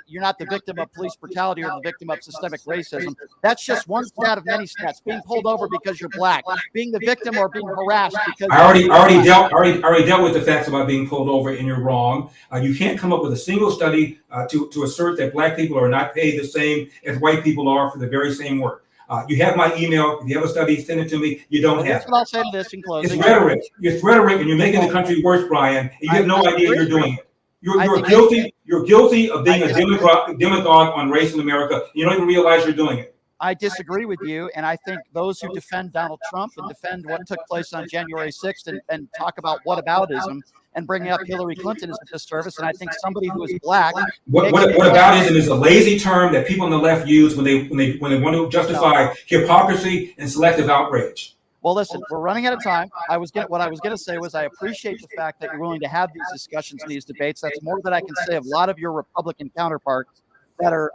you're not the victim of police brutality or the victim of systemic racism. That's just one stat of many stats. Being pulled over because you're black, being the victim or being harassed because I already dealt with the facts about being pulled over, and you're wrong. You can't come up with a single study to assert that black people are not paid the same as white people are for the very same work. You have my email. If you have a study, send it to me. You don't have it. I'll say this in closing. It's rhetoric. It's rhetoric, and you're making the country worse, Brian. And you have no idea you're doing it. You're guilty. You're guilty of being a demagogue on race in America. You don't even realize you're doing it. I disagree with you, and I think those who defend Donald Trump and defend what took place on January 6th and talk about whataboutism and bring up Hillary Clinton is a disservice. And I think somebody who is black. Whataboutism is a lazy term that people on the left use when they want to justify hypocrisy and selective outrage. Well, listen, we're running out of time. What I was going to say was I appreciate the fact that you're willing to have these discussions and these debates. That's more than I can say of a lot of your Republican counterparts that are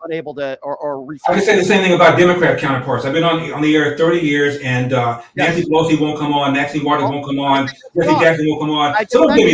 unable to or refuse. I can say the same thing about Democrat counterparts. I've been on the air 30 years, and Nancy Pelosi won't come on, Maxine Waters won't come on, Jesse Jackson won't come on. So don't give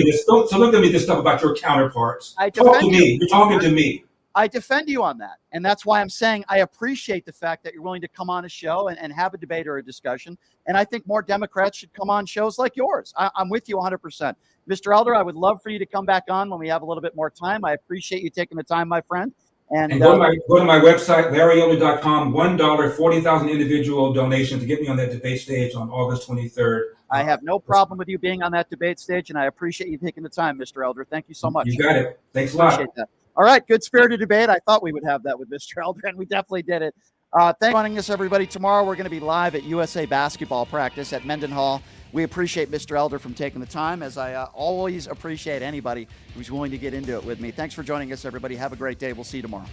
me this stuff about your counterparts. Talk to me. You're talking to me. I defend you on that. And that's why I'm saying I appreciate the fact that you're willing to come on a show and have a debate or a discussion. And I think more Democrats should come on shows like yours. I'm with you 100%. Mr. Elder, I would love for you to come back on when we have a little bit more time. I appreciate you taking the time, my friend. And go to my website, larryelder.com, $1, 40,000 individual donation to get me on that debate stage on August 23rd. I have no problem with you being on that debate stage, and I appreciate you taking the time, Mr. Elder. Thank you so much. You got it. Thanks a lot. Appreciate that. All right, good spirited debate. I thought we would have that with Mr. Elder, and we definitely did it. Thanks for joining us, everybody. Tomorrow we're going to be live at USA basketball practice at Mendenhall. We appreciate Mr. Elder from taking the time, as I always appreciate anybody who's willing to get into it with me. Thanks for joining us, everybody. Have a great day. We'll see you tomorrow.